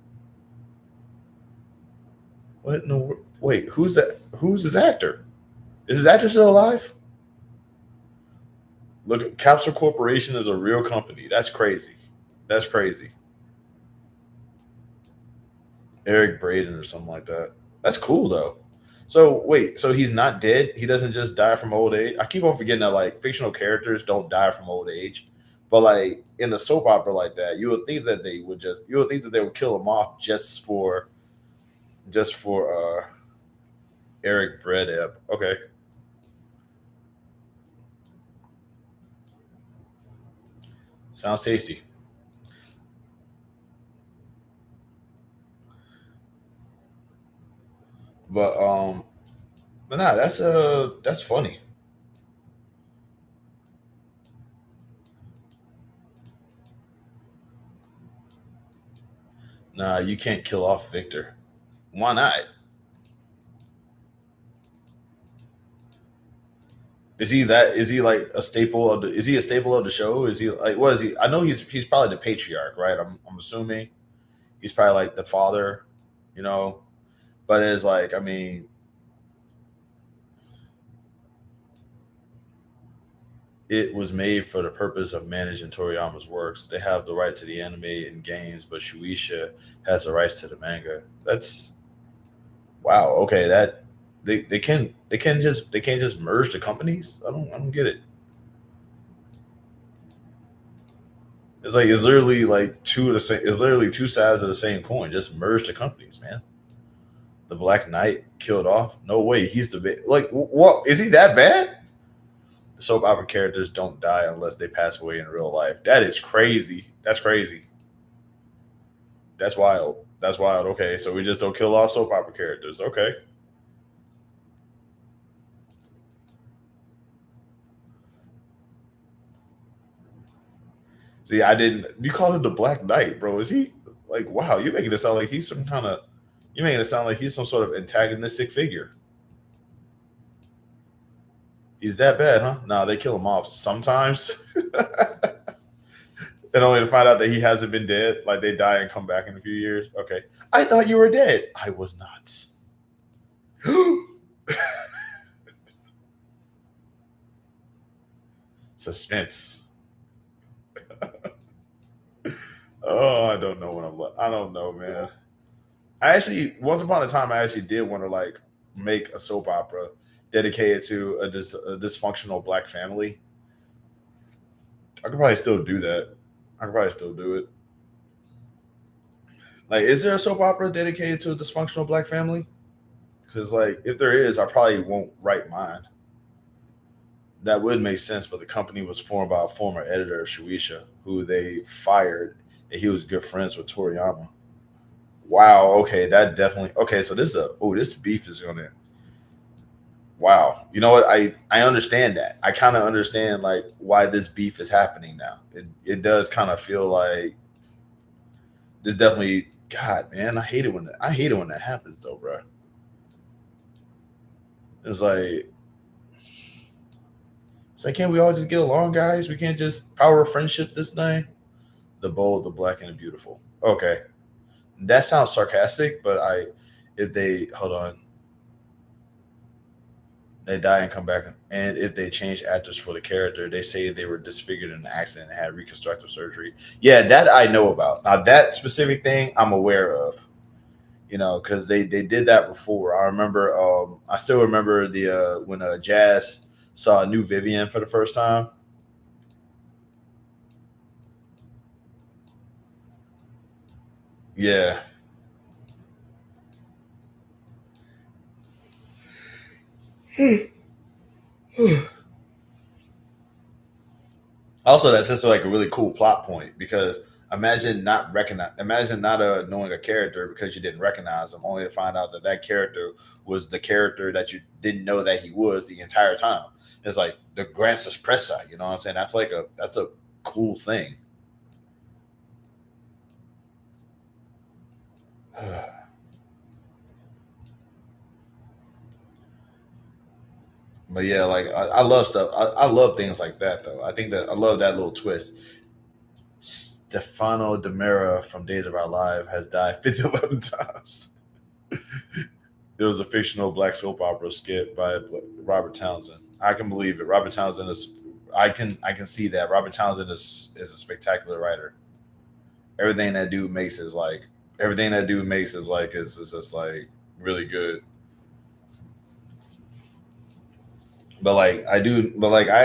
What? No, wait. Who's that? Who's his actor? Is his actor still alive? Look, Capsule Corporation is a real company. That's crazy. That's crazy. Eric Braden or something like that. That's cool though. So wait, so he's not dead? He doesn't just die from old age? I keep on forgetting that like fictional characters don't die from old age. But like in a soap opera like that, you would think that they would kill him off just for Eric Bredeb. Okay. Sounds tasty. But nah, that's funny. Nah, you can't kill off Victor. Why not? Is he like a staple of the is he a staple of the show? Is he like what is he? I know he's probably the patriarch, right? I'm assuming he's probably like the father, you know. But it's like, I mean, it was made for the purpose of managing Toriyama's works. They have the right to the anime and games, but Shueisha has the rights to the manga. That's wow. Okay, that they can't just merge the companies. I don't get it. It's like it's literally like two of the same. It's literally two sides of the same coin. Just merge the companies, man. The Black Knight killed off. No way. He's like what? Is he that bad? The soap opera characters don't die unless they pass away in real life. That is crazy. That's crazy. That's wild. That's wild. Okay, so we just don't kill off soap opera characters. Okay. See, I didn't. You call him the Black Knight, bro? Is he like? Wow, you're making it sound like he's some kind of. You're making it sound like he's some sort of antagonistic figure. He's that bad, huh? No, they kill him off sometimes, and only to find out that he hasn't been dead. Like they die and come back in a few years. Okay, I thought you were dead. I was not. Suspense. Oh, I don't know what I don't know, man. I actually once upon a time I actually did want to like make a soap opera dedicated to a dysfunctional black family. I could probably still do that. I could probably still do it. Like, is there a soap opera dedicated to a dysfunctional black family? Because like, if there is, I probably won't write mine. That would make sense, but the company was formed by a former editor of Shueisha, who they fired, and he was good friends with Toriyama. Wow. Okay, that definitely. Okay, so this beef is gonna. wow, you know what? I understand that. I kind of understand like why this beef is happening now. It does kind of feel like this definitely. God, man, I hate it when that happens though, bro. It's like can't we all just get along, guys? We can't just power of friendship this thing. The bold, the black, and the beautiful. Okay, that sounds sarcastic, but if they hold on, they die and come back, and if they change actors for the character, they say they were disfigured in an accident and had reconstructive surgery. Yeah, that I know about. Now that specific thing, I'm aware of. You know, because they did that before. I remember. I still remember the when Jazz saw a new Vivian for the first time. Yeah. Also, that's just like a really cool plot point because imagine not knowing a character because you didn't recognize him, only to find out that that character was the character that you didn't know that he was the entire time. It's like the grand sorpresa, you know what I'm saying? That's a cool thing. But yeah, like I love stuff. I love things like that though. I think that I love that little twist. Stefano Demira from Days of Our Life has died 11 times. It was a fictional black soap opera skit by Robert Townsend. I can believe it. Robert Townsend is. I can see that. Robert Townsend is a spectacular writer. Everything that dude makes is like is just like really good. But I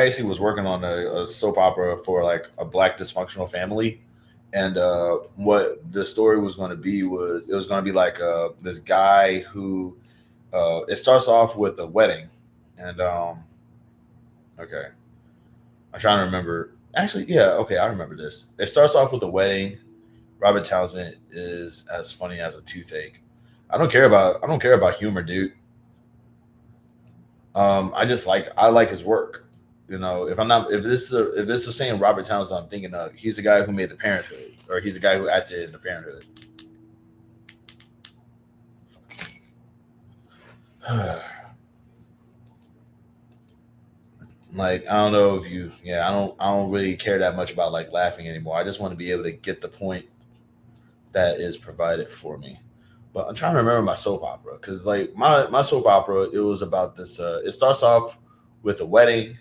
actually was working on a soap opera for like a black dysfunctional family, and what the story was going to be was it was going to be like this guy who it starts off with a wedding, and okay, I'm trying to remember. Actually, yeah, okay, I remember this. It starts off with a wedding. Robert Townsend is as funny as a toothache. I don't care about humor, dude. I like his work. You know, if this is saying Robert Townsend, I'm thinking of he's the guy who made the Parenthood, or he's the guy who acted in the Parenthood. Like I don't know if you, yeah, I don't really care that much about like laughing anymore. I just want to be able to get the point that is provided for me. But I'm trying to remember my soap opera because like my soap opera, it was about this. It starts off with a wedding,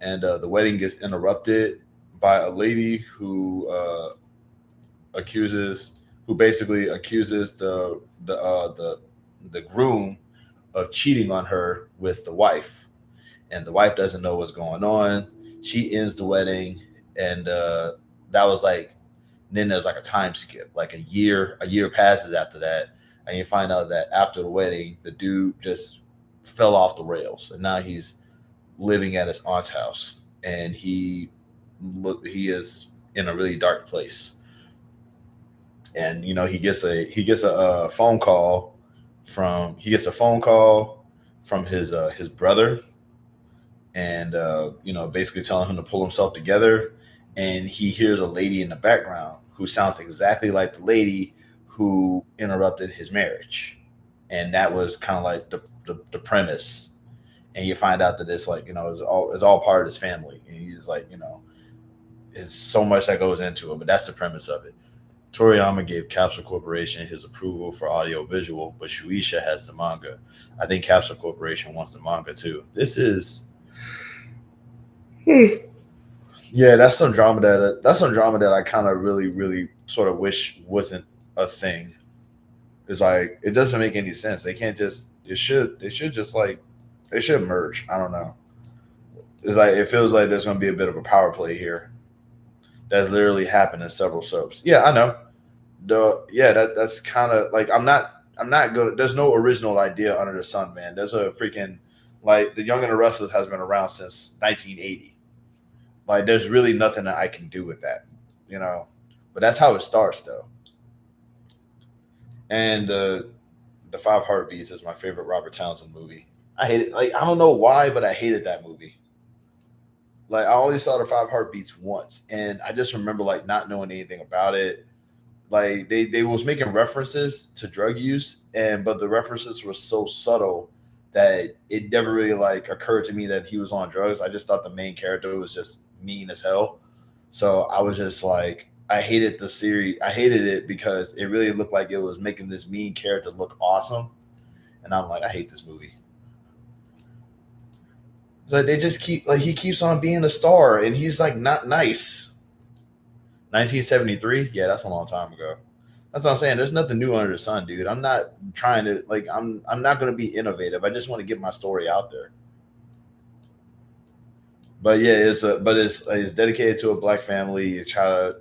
and the wedding gets interrupted by a lady who basically accuses the groom of cheating on her with the wife, and the wife doesn't know what's going on. She ends the wedding, and that was like. Then there's like a time skip, like a year passes after that, and you find out that after the wedding, the dude just fell off the rails, and now he's living at his aunt's house, and he is in a really dark place, and you know he gets a phone call from his brother, and basically telling him to pull himself together, and he hears a lady in the background who sounds exactly like the lady who interrupted his marriage, and that was kind of like the premise, and you find out that it's like it's all part of his family, and he's like there's so much that goes into it, but that's the premise of it. Toriyama gave Capsule Corporation his approval for audio visual, but Shueisha has the manga. I think Capsule Corporation wants the manga too. This is yeah, that's some drama that I kind of really, really sort of wish wasn't a thing. It's like it doesn't make any sense. They can't just they should just like they should merge. I don't know. It's like it feels like there's gonna be a bit of a power play here. That's literally happened in several soaps. Yeah, I know. That's kind of like I'm not good. There's no original idea under the sun, man. There's a freaking like the Young and the Restless has been around since 1980. Like there's really nothing that I can do with that, you know. But that's how it starts, though. And the Five Heartbeats is my favorite Robert Townsend movie. I hate it. Like I don't know why, but I hated that movie. Like I only saw the Five Heartbeats once, and I just remember like not knowing anything about it. Like they was making references to drug use, and but the references were so subtle that it never really like occurred to me that he was on drugs. I just thought the main character was just mean as hell. So I was just like, I hated the series. I hated it because it really looked like it was making this mean character look awesome, and I'm like, I hate this movie. It's like they just keep like he keeps on being a star, and he's like not nice. 1973, yeah, that's a long time ago. That's what I'm saying. There's nothing new under the sun, dude. I'm not trying to like. I'm not going to be innovative. I just want to get my story out there. But yeah, it's dedicated to a black family. You try to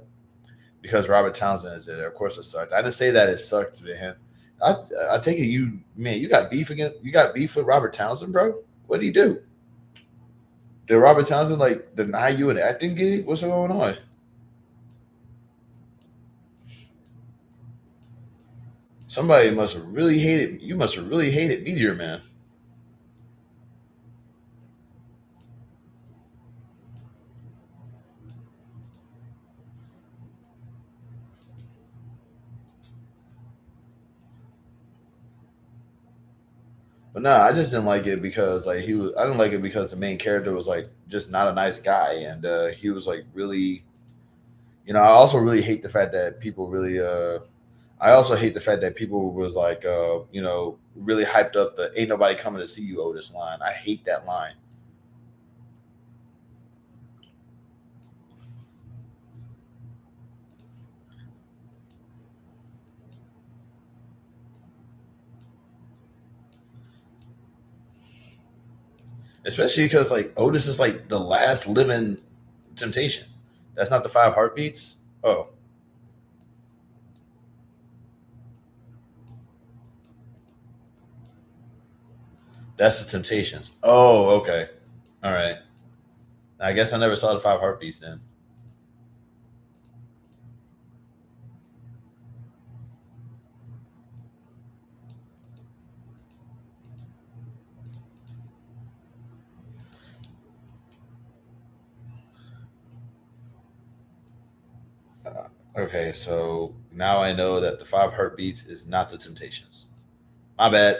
because Robert Townsend is in it. Of course, it sucked. I didn't say that it sucked to him. I take it you got beef again. You got beef with Robert Townsend, bro. What did he do? Did Robert Townsend like deny you an acting gig? What's going on? Somebody must have really hated you. Must have really hated Meteor Man. But no, I just didn't like it because like he was. I didn't like it because the main character was like just not a nice guy, and he was like really. I also really hate the fact that people really. I also hate the fact that people was like, really hyped up the "Ain't nobody coming to see you" Otis line. I hate that line. Especially because like Otis is like the last living Temptation. That's not the Five Heartbeats. Oh, that's the Temptations. Oh, okay. All right. I guess I never saw the Five Heartbeats then. Okay, so now I know that the Five Heartbeats is not the Temptations. My bad.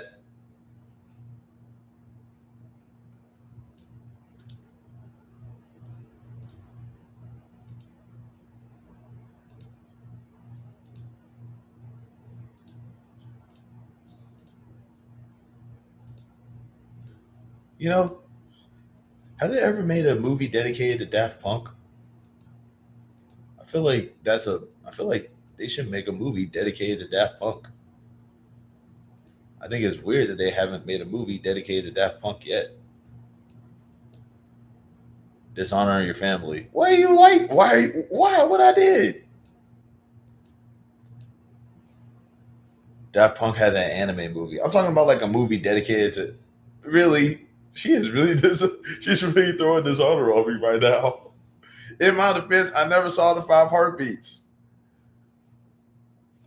You know, have they ever made a movie dedicated to Daft Punk? I feel like that's a. I feel like they should make a movie dedicated to Daft Punk. I think it's weird that they haven't made a movie dedicated to Daft Punk yet. Dishonoring your family. Why you like? Why? Why? What I did? Daft Punk had that anime movie. I'm talking about like a movie dedicated to. Really, she is really she's really throwing dishonor on me right now. In my defense, I never saw the Five Heartbeats.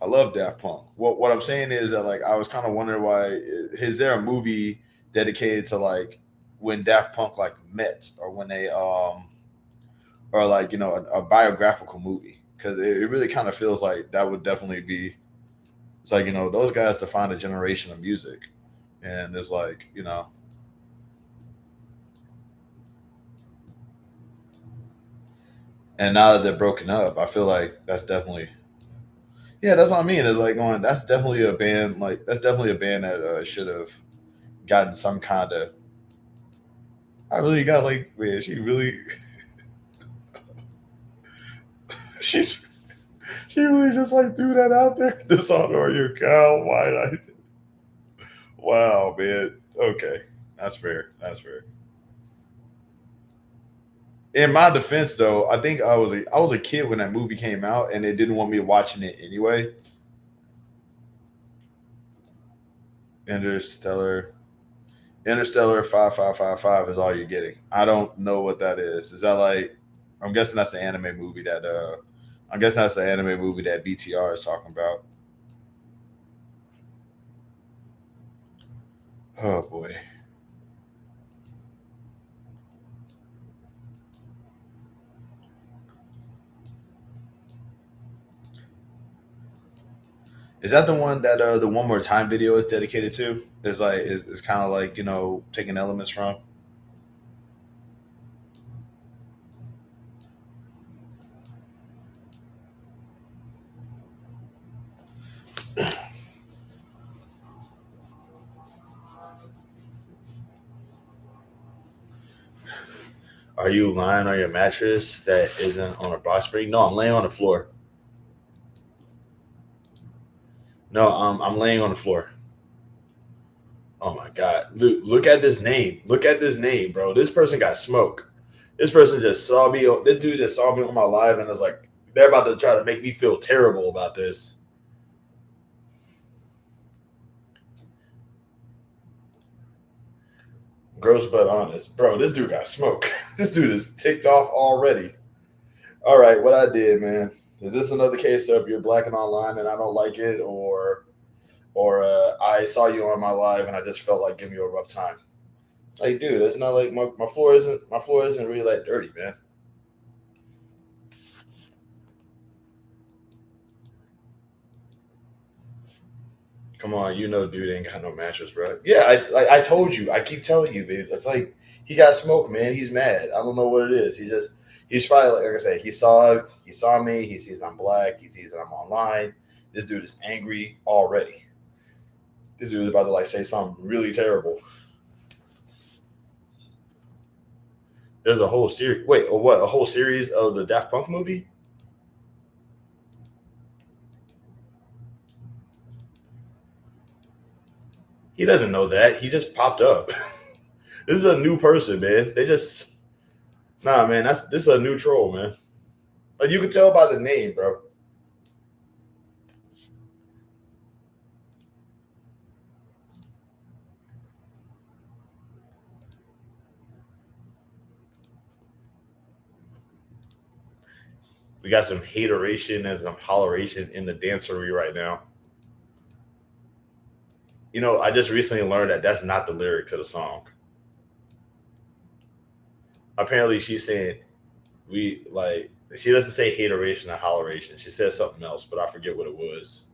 I love Daft Punk. What I'm saying is that like I was kind of wondering why is there a movie dedicated to like when Daft Punk like met or when they or like a biographical movie because it really kind of feels like that would definitely be it's like those guys define a generation of music and it's like and now that they're broken up I feel like that's definitely yeah, that's what I mean. It's like going. That's definitely a band. Like that's definitely a band that should have gotten some kind of. I really got like, man. She really, she's she really just like threw that out there. Dishonor your cow. Why? Wow, man. Okay, that's fair. That's fair. In my defense, though, I think I was a kid when that movie came out, and they didn't want me watching it anyway. Interstellar. Interstellar 5555 is all you're getting. I don't know what that is. Is that like I'm guessing that's the anime movie that I'm guessing that's the anime movie that BTR is talking about. Oh boy. Is that the one that the One More Time video is dedicated to? Is like is kind of like, taking elements from. Are you lying on your mattress that isn't on a box spring? No, I'm laying on the floor. No, I'm laying on the floor. Oh my God. Look at this name. Look at this name, bro. This person got smoke. This person just saw me. This dude just saw me on my live and was like, they're about to try to make me feel terrible about this. Gross but honest. Bro, this dude got smoke. This dude is ticked off already. All right, what I did, man. Is this another case of you're blacking online and I don't like it, or I saw you on my live and I just felt like giving you a rough time? Like, dude, it's not like my floor isn't really that dirty, man. Come on, dude ain't got no mattress, bro. Yeah, I told you. I keep telling you, dude. It's like he got smoke, man. He's mad. I don't know what it is. He's probably like I said. He saw me. He sees I'm black. He sees that I'm online. This dude is angry already. This dude is about to like say something really terrible. There's a whole series. Wait, what? A whole series of the Daft Punk movie? He doesn't know that. He just popped up. This is a new person, man. Man. This is a new troll, man. Like you can tell by the name, bro. We got some hateration and some holleration in the dancery right now. I just recently learned that that's not the lyric to the song. Apparently, she's saying she doesn't say hateration or holleration. She says something else, but I forget what it was.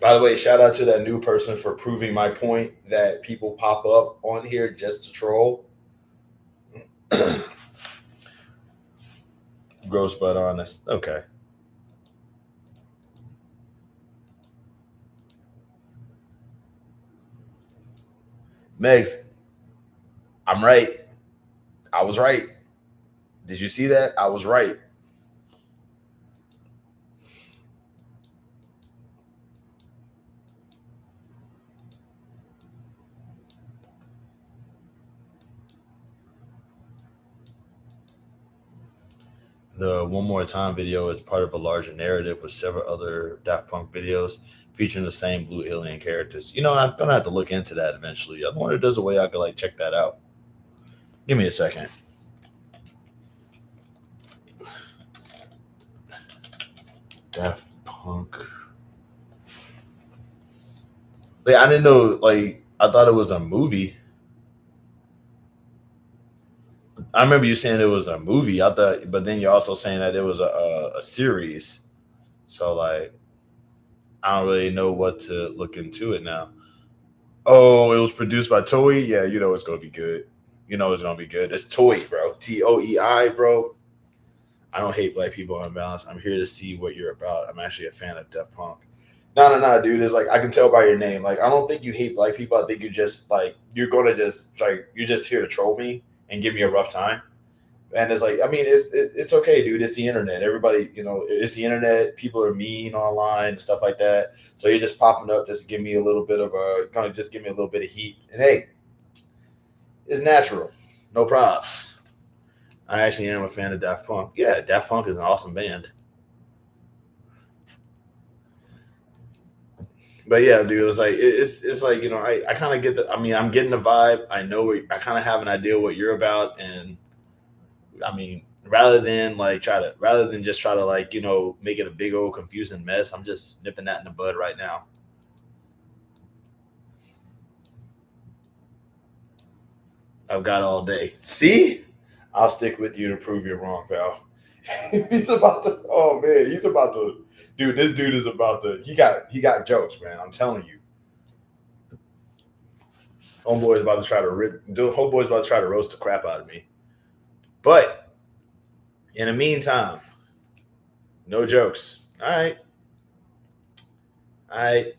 By the way, shout out to that new person for proving my point that people pop up on here just to troll. Gross but honest. Okay. Megs, I'm right. I was right. Did you see that? I was right. The One More Time video is part of a larger narrative with several other Daft Punk videos featuring the same blue alien characters. I'm gonna have to look into that eventually. I wonder if there's a way I could check that out. Give me a second. Daft Punk. I didn't know. I thought it was a movie. I remember you saying it was a movie. I thought, but then you're also saying that it was a series. So I don't really know what to look into it now. Oh, it was produced by Toei. Yeah, it's gonna be good. It's gonna be good. It's Toei, bro. TOEI, bro. I don't hate black people unbalanced. I'm here to see what you're about. I'm actually a fan of Daft Punk. No, dude. It's I can tell by your name. I don't think you hate black people. I think you just you're gonna just you're just here to troll me and give me a rough time. And it's it's okay, dude. It's the internet. Everybody, it's the internet. People are mean online and stuff like that. So you're just popping up just to give me a little bit of give me a little bit of heat. And hey, it's natural. No props. I actually am a fan of Daft Punk. Yeah, Daft Punk is an awesome band. But yeah, dude, it's I kind of get I'm getting the vibe. I know I kind of have an idea what you're about, and rather than just try to make it a big old confusing mess, I'm just nipping that in the bud right now. I've got all day. See? I'll stick with you to prove you're wrong, pal. He's about to. Oh man, he's about to. Dude, this dude is about to. He got jokes, man. I'm telling you. Homeboy's about to try to Homeboy's about to try to roast the crap out of me. But in the meantime, no jokes. All right. All right.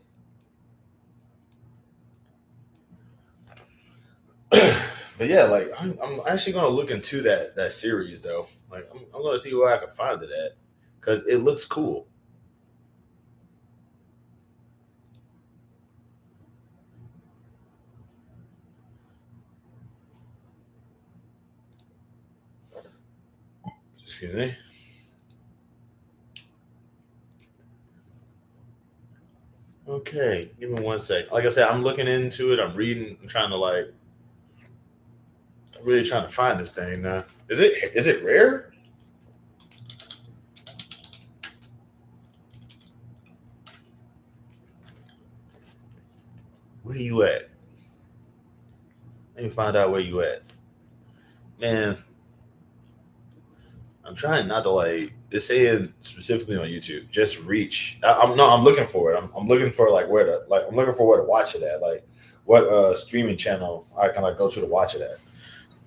But yeah, like I'm actually gonna look into that series though. Like I'm gonna see where I can find it at because it looks cool. Excuse me. Okay, give me 1 sec. Like I said, I'm looking into it. I'm reading. I'm trying to like. I'm really trying to find this thing now. Is it rare? Where you at? Let me find out where you at. Man, I'm trying not to like. It's saying specifically on YouTube. Just reach. I'm looking for it. I'm looking for like where to like. I'm looking for where to watch it at. Like what streaming channel I can like go to watch it at.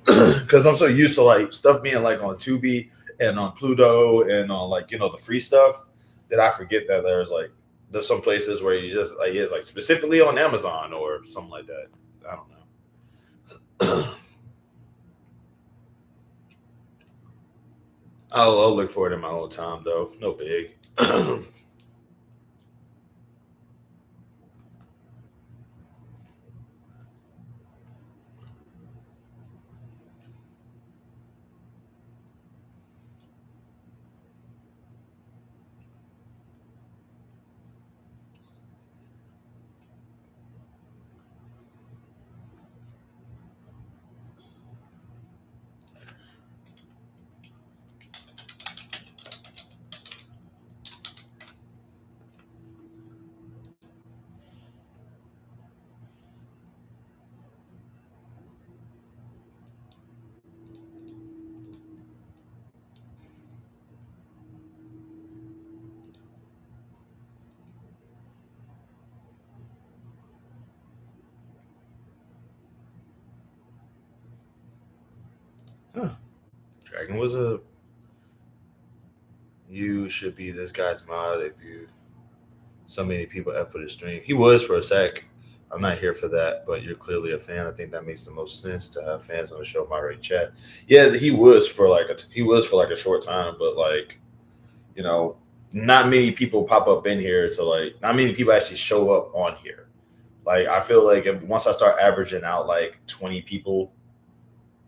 Because I'm so used to like stuff being like on Tubi and on Pluto and on like the free stuff that I forget that there's some places where you just like it's like specifically on Amazon or something like that. I don't know. I'll look for it in my own time though. No big. Huh. Dragon was a. You should be this guy's mod if you. So many people F for the stream. He was for a sec. I'm not here for that, but you're clearly a fan. I think that makes the most sense to have fans on the show moderate chat. Yeah, he was for like a short time, but like, not many people pop up in here, so like not many people actually show up on here. Like I feel like once I start averaging out like 20 people,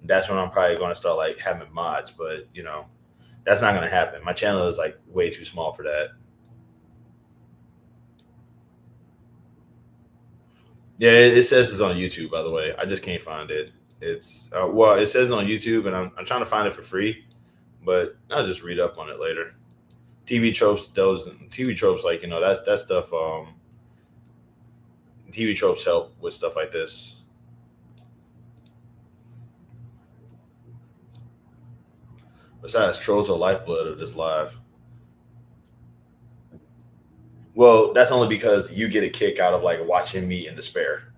that's when I'm probably going to start like having mods. But that's not going to happen. My channel is like way too small for that. Yeah, it says it's on YouTube, by the way. I just can't find it. It's it says on YouTube, and I'm trying to find it for free, but I'll just read up on it later. TV tropes, like that stuff. TV tropes help with stuff like this. Besides, trolls are lifeblood of this live. Well, that's only because you get a kick out of like watching me in despair.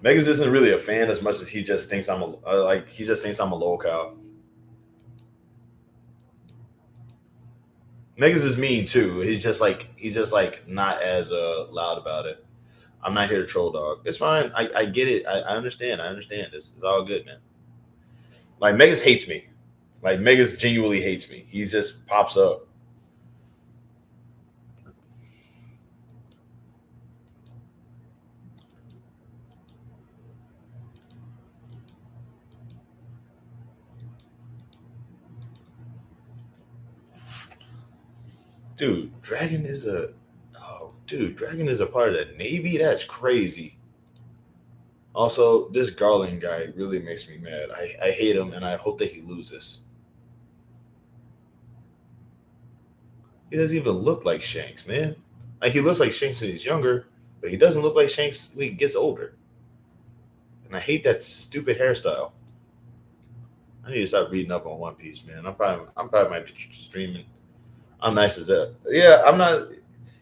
Megas isn't really a fan as much as he just thinks I'm a low cow. Megas is mean too. He's just like not as loud about it. I'm not here to troll, dog. It's fine. I get it. I understand. This is all good, man. Like Megas hates me. Like Megas genuinely hates me. He just pops up. Dude, Dragon is a part of the Navy? That's crazy. Also, this Garland guy really makes me mad. I hate him, and I hope that he loses. He doesn't even look like Shanks, man. Like, he looks like Shanks when he's younger, but he doesn't look like Shanks when he gets older. And I hate that stupid hairstyle. I need to start reading up on One Piece, man. I'm probably might be streaming. I'm nice as that. Yeah, I'm not.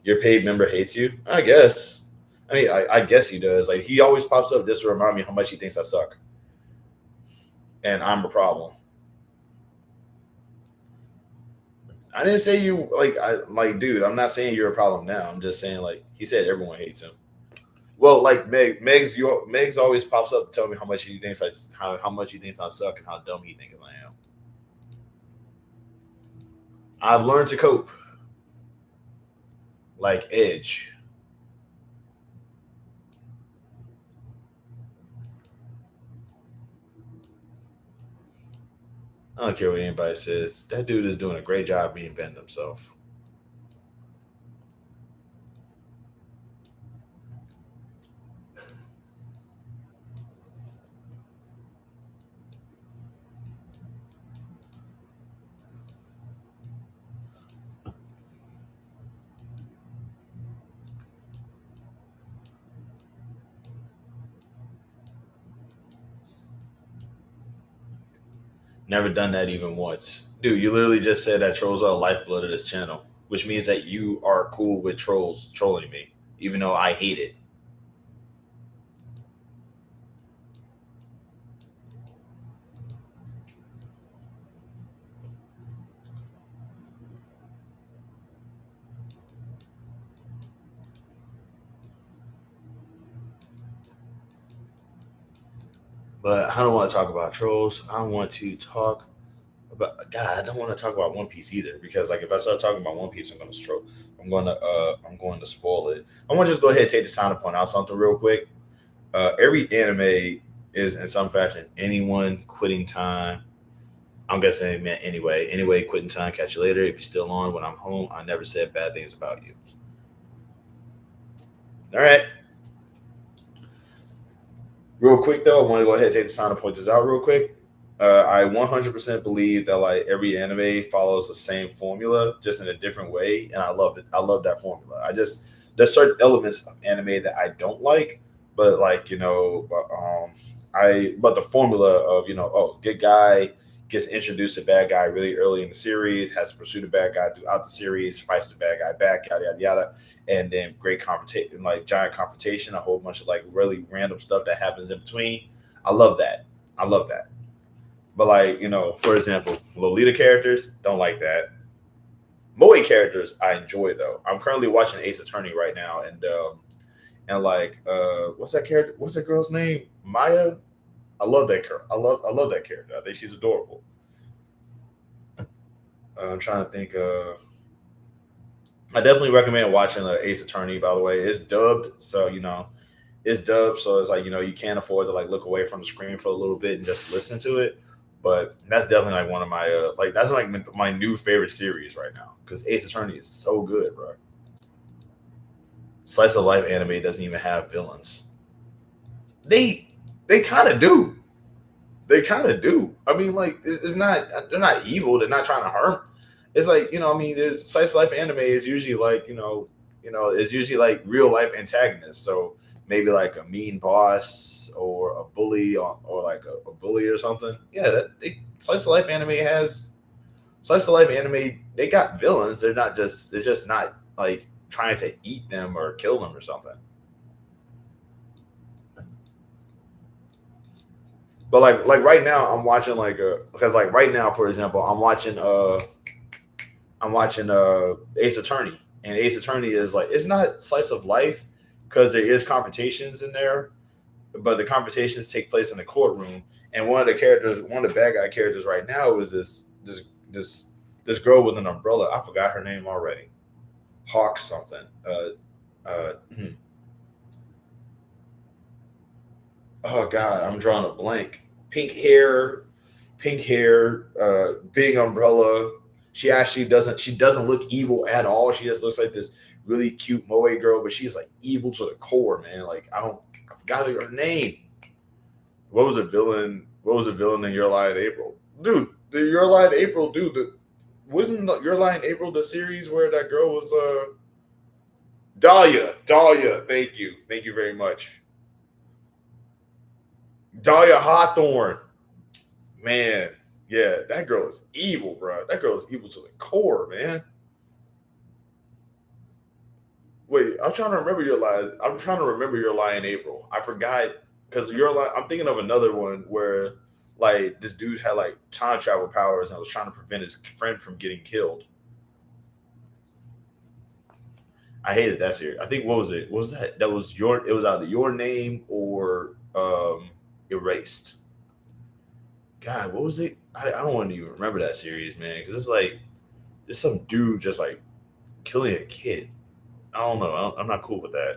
Your paid member hates you. I guess. I mean, I guess he does. Like he always pops up just to remind me how much he thinks I suck, and I'm a problem. I didn't say you like. I like, dude. I'm not saying you're a problem now. I'm just saying like he said everyone hates him. Well, like Meg's always pops up to tell me how much he thinks how much he thinks I suck and how dumb he thinks I am. I've learned to cope. Like Edge. I don't care what anybody says. That dude is doing a great job reinventing himself. Never done that even once. Dude, you literally just said that trolls are the lifeblood of this channel, which means that you are cool with trolls trolling me, even though I hate it. But I don't want to talk about trolls. I want to talk about God. I don't want to talk about One Piece either because, like, if I start talking about One Piece, I'm going to stroke. I'm going to spoil it. I want to just go ahead and take this time to point out something real quick. Every anime is in some fashion anyone quitting time. I'm guessing it meant anyway. Anyway, quitting time. Catch you later. If you're still on when I'm home, I never said bad things about you. All right. Real quick though, I want to go ahead and take the time to point this out real quick. I 100% believe that like every anime follows the same formula, just in a different way, and I love it. I love that formula. There's certain elements of anime that I don't like, but like but the formula of good guy gets introduced to bad guy really early in the series, has to pursue the bad guy throughout the series, fights the bad guy back, yada yada yada, and then great confrontation, like giant confrontation, a whole bunch of like really random stuff that happens in between. I love that. I love that. But like, for example, Lolita characters, don't like that. Moe characters, I enjoy though. I'm currently watching Ace Attorney right now, and like, what's that character? What's that girl's name? Maya. I love that girl. I love that character. I think she's adorable. I'm trying to think. I definitely recommend watching Ace Attorney. By the way, it's dubbed, so it's dubbed, so it's like you can't afford to like look away from the screen for a little bit and just listen to it. But that's definitely like one of my that's like my new favorite series right now because Ace Attorney is so good, bro. Slice of life anime doesn't even have villains. They kind of do. They kind of do. I mean, like it's not. They're not evil. They're not trying to harm. It's like I mean, there's slice of life anime is usually like it's usually like real life antagonists. So maybe like a mean boss or a bully or like a bully or something. Yeah, slice of life anime has slice of life anime. They got villains. They're just not like trying to eat them or kill them or something. But like right now, I'm watching because like right now, for example, I'm watching Ace Attorney, and Ace Attorney is like it's not slice of life because there is confrontations in there, but the confrontations take place in the courtroom. And one of the bad guy characters right now is this girl with an umbrella. I forgot her name already. Hawk something. Oh God, I'm drawing a blank. Pink hair, big umbrella. She doesn't look evil at all. She just looks like this really cute moe girl, but she's like evil to the core, man. Like I forgot her name. What was a villain in Your Lie in April? Dude, the Your Lie in April, dude, wasn't Your Lie in April the series where that girl was Dahlia. Thank you very much. Dahlia Hawthorne. Man, yeah, that girl is evil, bro. That girl is evil to the core, man. Wait, I'm trying to remember your lie. I'm trying to remember your lie in April. I forgot because your lie. I'm thinking of another one where like this dude had like time travel powers and was trying to prevent his friend from getting killed. I hated that series. I think what was it? What was that? That was your. It was either Your Name or Erased. God, what was it? I don't want to even remember that series, man, because it's like there's some dude just like killing a kid. I don't know. I'm not cool with that.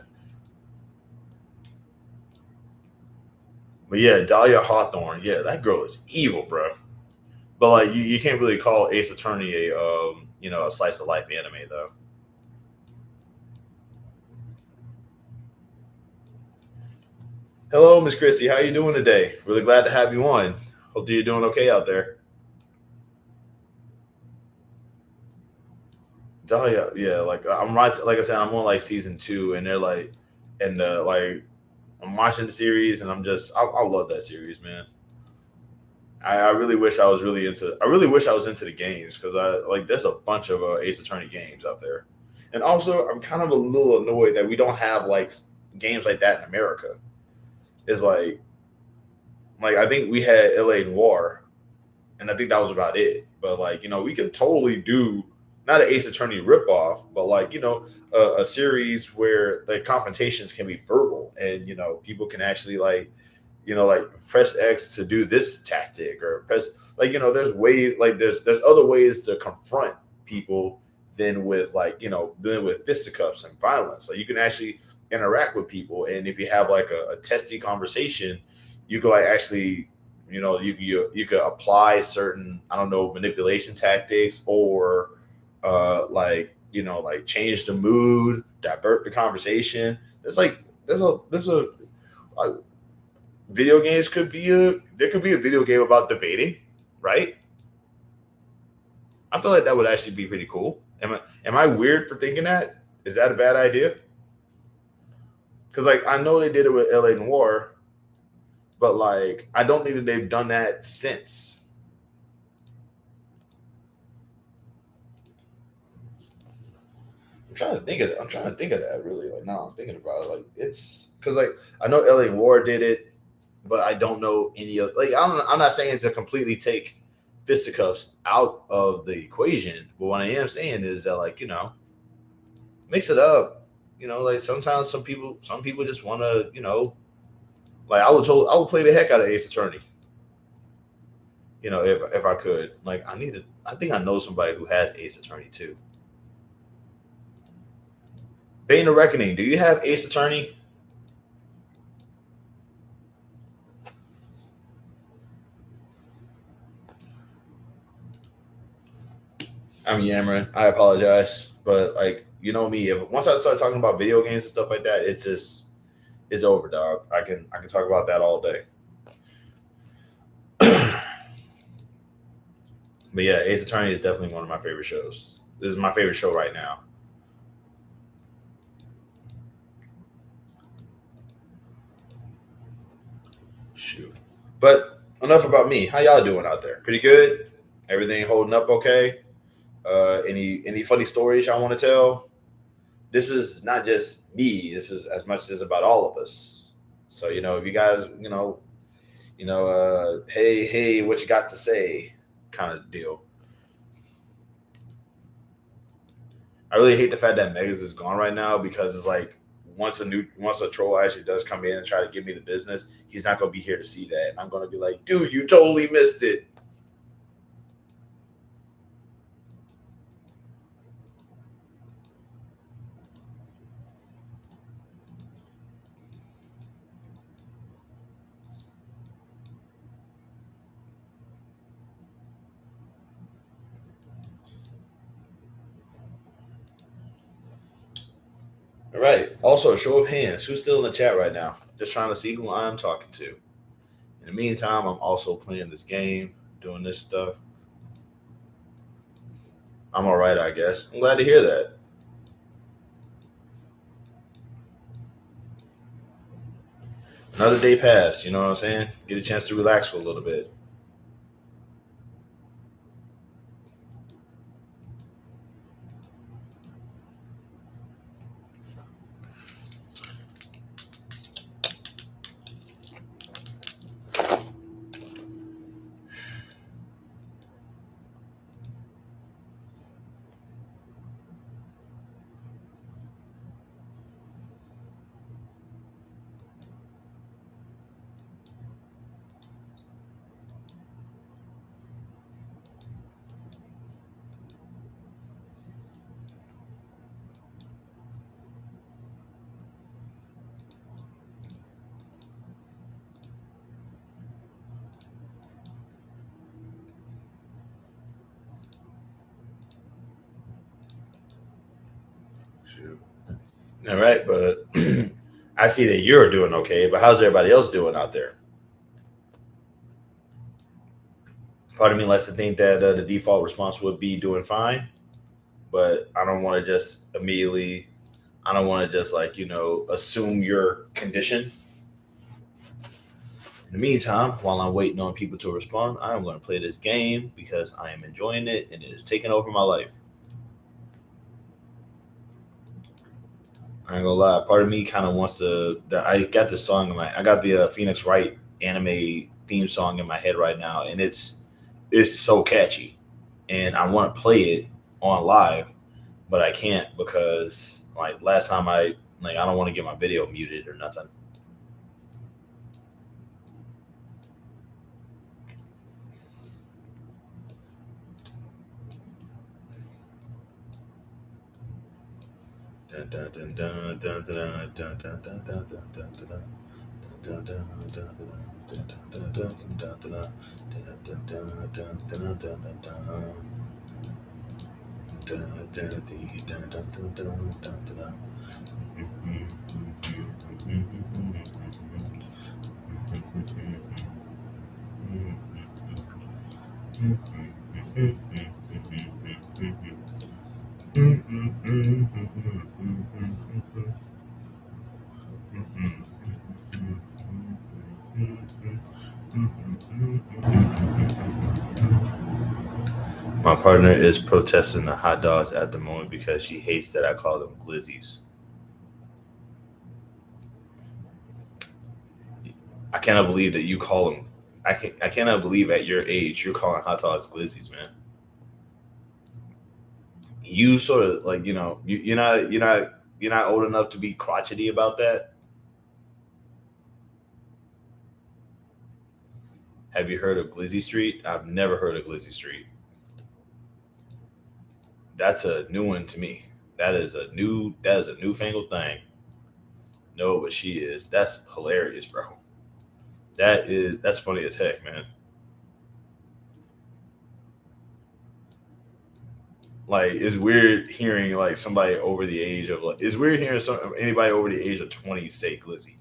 But yeah, Dahlia Hawthorne. Yeah, that girl is evil, bro. But like you can't really call Ace Attorney a a slice of life anime though. Hello, Miss Christy. How you doing today? Really glad to have you on. Hope you're doing okay out there. Dahlia, yeah, like I'm right. Like I said, I'm on like season 2, and they're like, and like I'm watching the series, and I love that series, man. I really wish I was really into. I really wish I was into the games because I like. There's a bunch of Ace Attorney games out there, and also I'm kind of a little annoyed that we don't have like games like that in America. It's like I think we had L.A. Noir, and I think that was about it. But like we could totally do not an Ace Attorney ripoff, but like a series where the confrontations can be verbal, and people can actually like press X to do this tactic or press there's ways like there's other ways to confront people than with than with fisticuffs and violence. Like you can actually interact with people, and if you have like a testy conversation, you could like actually you could apply certain I don't know manipulation tactics or like change the mood, divert the conversation. It's like there's a like, video games could be there could be a video game about debating, right? I feel like that would actually be pretty cool. Am I weird for thinking that? Is that a bad idea? Because like I know they did it with LA Noir, but like I don't think that they've done that since. I'm trying to think of that really. Like now I'm thinking about it. Like it's because like I know LA Noir did it, but I don't know any of like I'm not saying to completely take fisticuffs out of the equation, but what I am saying is that like mix it up. Like sometimes some people just want to like I would play the heck out of Ace Attorney. If I could like I think I know somebody who has Ace Attorney too. Bane of Reckoning. Do you have Ace Attorney? I'm yammering. I apologize, but like me, if once I start talking about video games and stuff like that, it's over, dog. I can talk about that all day. But yeah, Ace Attorney is definitely one of my favorite shows. This is my favorite show right now. Shoot. But enough about me. How y'all doing out there? Pretty good? Everything holding up okay? Any funny stories y'all want to tell? This is not just me. This is as much as about all of us. So if you guys hey, what you got to say, kind of deal. I really hate the fact that Megas is gone right now because it's like once a troll actually does come in and try to give me the business, he's not gonna be here to see that, and I'm gonna be like, dude, you totally missed it. All right. Also, show of hands. Who's still in the chat right now? Just trying to see who I'm talking to. In the meantime, I'm also playing this game, doing this stuff. I'm all right, I guess. I'm glad to hear that. Another day passed. You know what I'm saying? Get a chance to relax for a little bit. Shoot. All right, but I see that you're doing okay. But how's everybody else doing out there? Part of me likes to think that the default response would be doing fine, but I don't want to just immediately. I don't want to just like assume your condition. In the meantime, while I'm waiting on people to respond, I'm going to play this game because I am enjoying it and it is taking over my life. I ain't gonna lie. Part of me kind of wants to. I got this song in my. I got the Phoenix Wright anime theme song in my head right now, and it's so catchy, and I want to play it on live, but I can't because like last time I don't want to get my video muted or nothing. My partner is protesting the hot dogs at the moment because she hates that I call them glizzies. I cannot believe that you call them. I cannot believe at your age you're calling hot dogs glizzies, man. You sort of like you're not old enough to be crotchety about that. Have you heard of Glizzy Street? I've never heard of Glizzy Street. That's a new one to me. That is a newfangled thing. No, but she is. That's hilarious, bro. That's funny as heck, man. Like it's weird hearing like somebody over the age of like it's weird hearing anybody over the age of 20 say glizzy.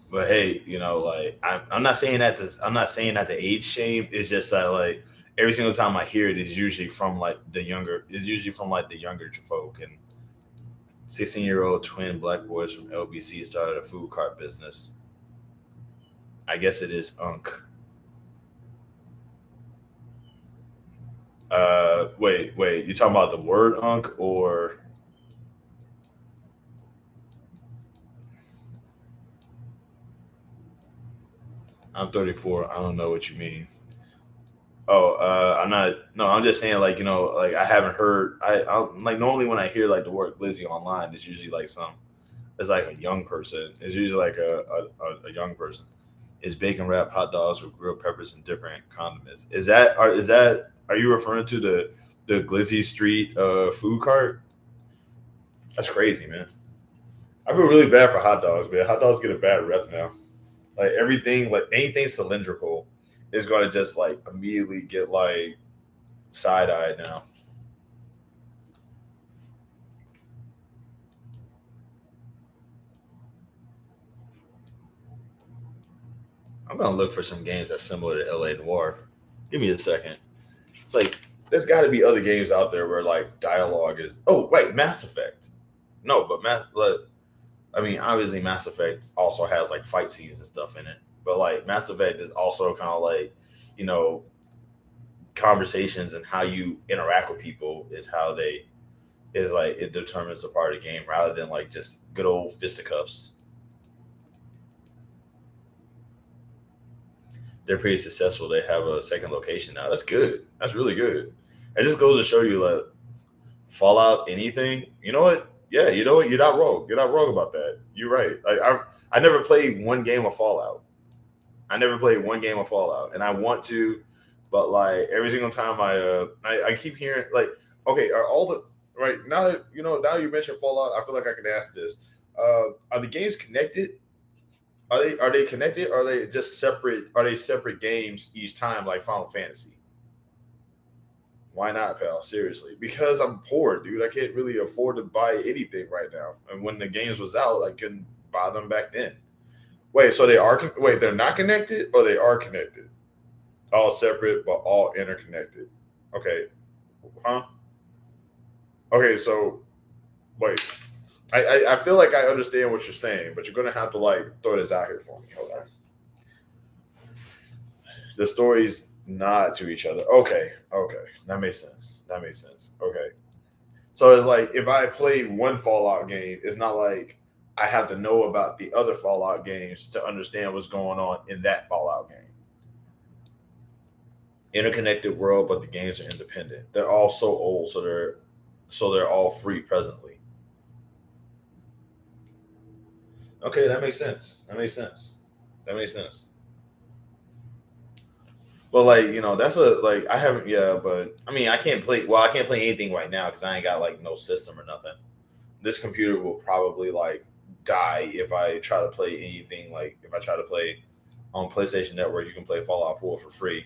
But hey, like I'm not saying that the age shame. It's just that like every single time I hear it is usually from like the younger folk. And 16-year-old twin black boys from LBC started a food cart business. I guess it is Unk. Wait, you talking about the word Unk or I'm 34. I don't know what you mean. Oh, I'm not. No, I'm just saying, like like I haven't heard. I like normally when I hear like the word glizzy online, it's usually like it's like a young person. It's usually like a young person. It's bacon wrapped hot dogs with grilled peppers and different condiments. Are you referring to the Glizzy Street food cart? That's crazy, man. I feel really bad for hot dogs, man. Hot dogs get a bad rep now. Like everything, like anything cylindrical is going to just like immediately get like side eyed now. I'm gonna look for some games that's similar to LA Noir. Give me a second. It's like there's got to be other games out there where like dialogue is. Oh wait, Mass Effect. No, but I mean, obviously Mass Effect also has like fight scenes and stuff in it. But like Mass Effect is also kind of like, you know, conversations and how you interact with people is how they is like it determines a part of the game rather than like just good old fisticuffs. They're pretty successful. They have a second location now. That's good. That's really good. It just goes to show you like Fallout anything. You know what? Yeah, you know what? You're not wrong. You're not wrong about that. You're right. I never played one game of Fallout. I never played one game of Fallout, and I want to, but like every single time I keep hearing like, okay, are all the right now that now you mentioned Fallout, I feel like I can ask this: are the games connected? Are they connected? Or are they just separate? Are they separate games each time, like Final Fantasy? Why not, pal? Seriously, because I'm poor, dude. I can't really afford to buy anything right now. And when the games was out, I couldn't buy them back then. Wait, so wait, they're not connected or they are connected? All separate but all interconnected. Okay. Huh? Okay, so wait. I feel like I understand what you're saying, but you're gonna have to like throw this out here for me. Hold on. The stories nod to each other. Okay. That makes sense. Okay. So it's like if I play one Fallout game, it's not like I have to know about the other Fallout games to understand what's going on in that Fallout game. Interconnected world, but the games are independent. They're all so old, so they're all free presently. Okay, that makes sense. But like, that's I haven't, yeah, but I mean, I can't play anything right now because I ain't got like no system or nothing. This computer will probably like die if I try to play anything. Like if I try to play on PlayStation Network, you can play Fallout 4 for free.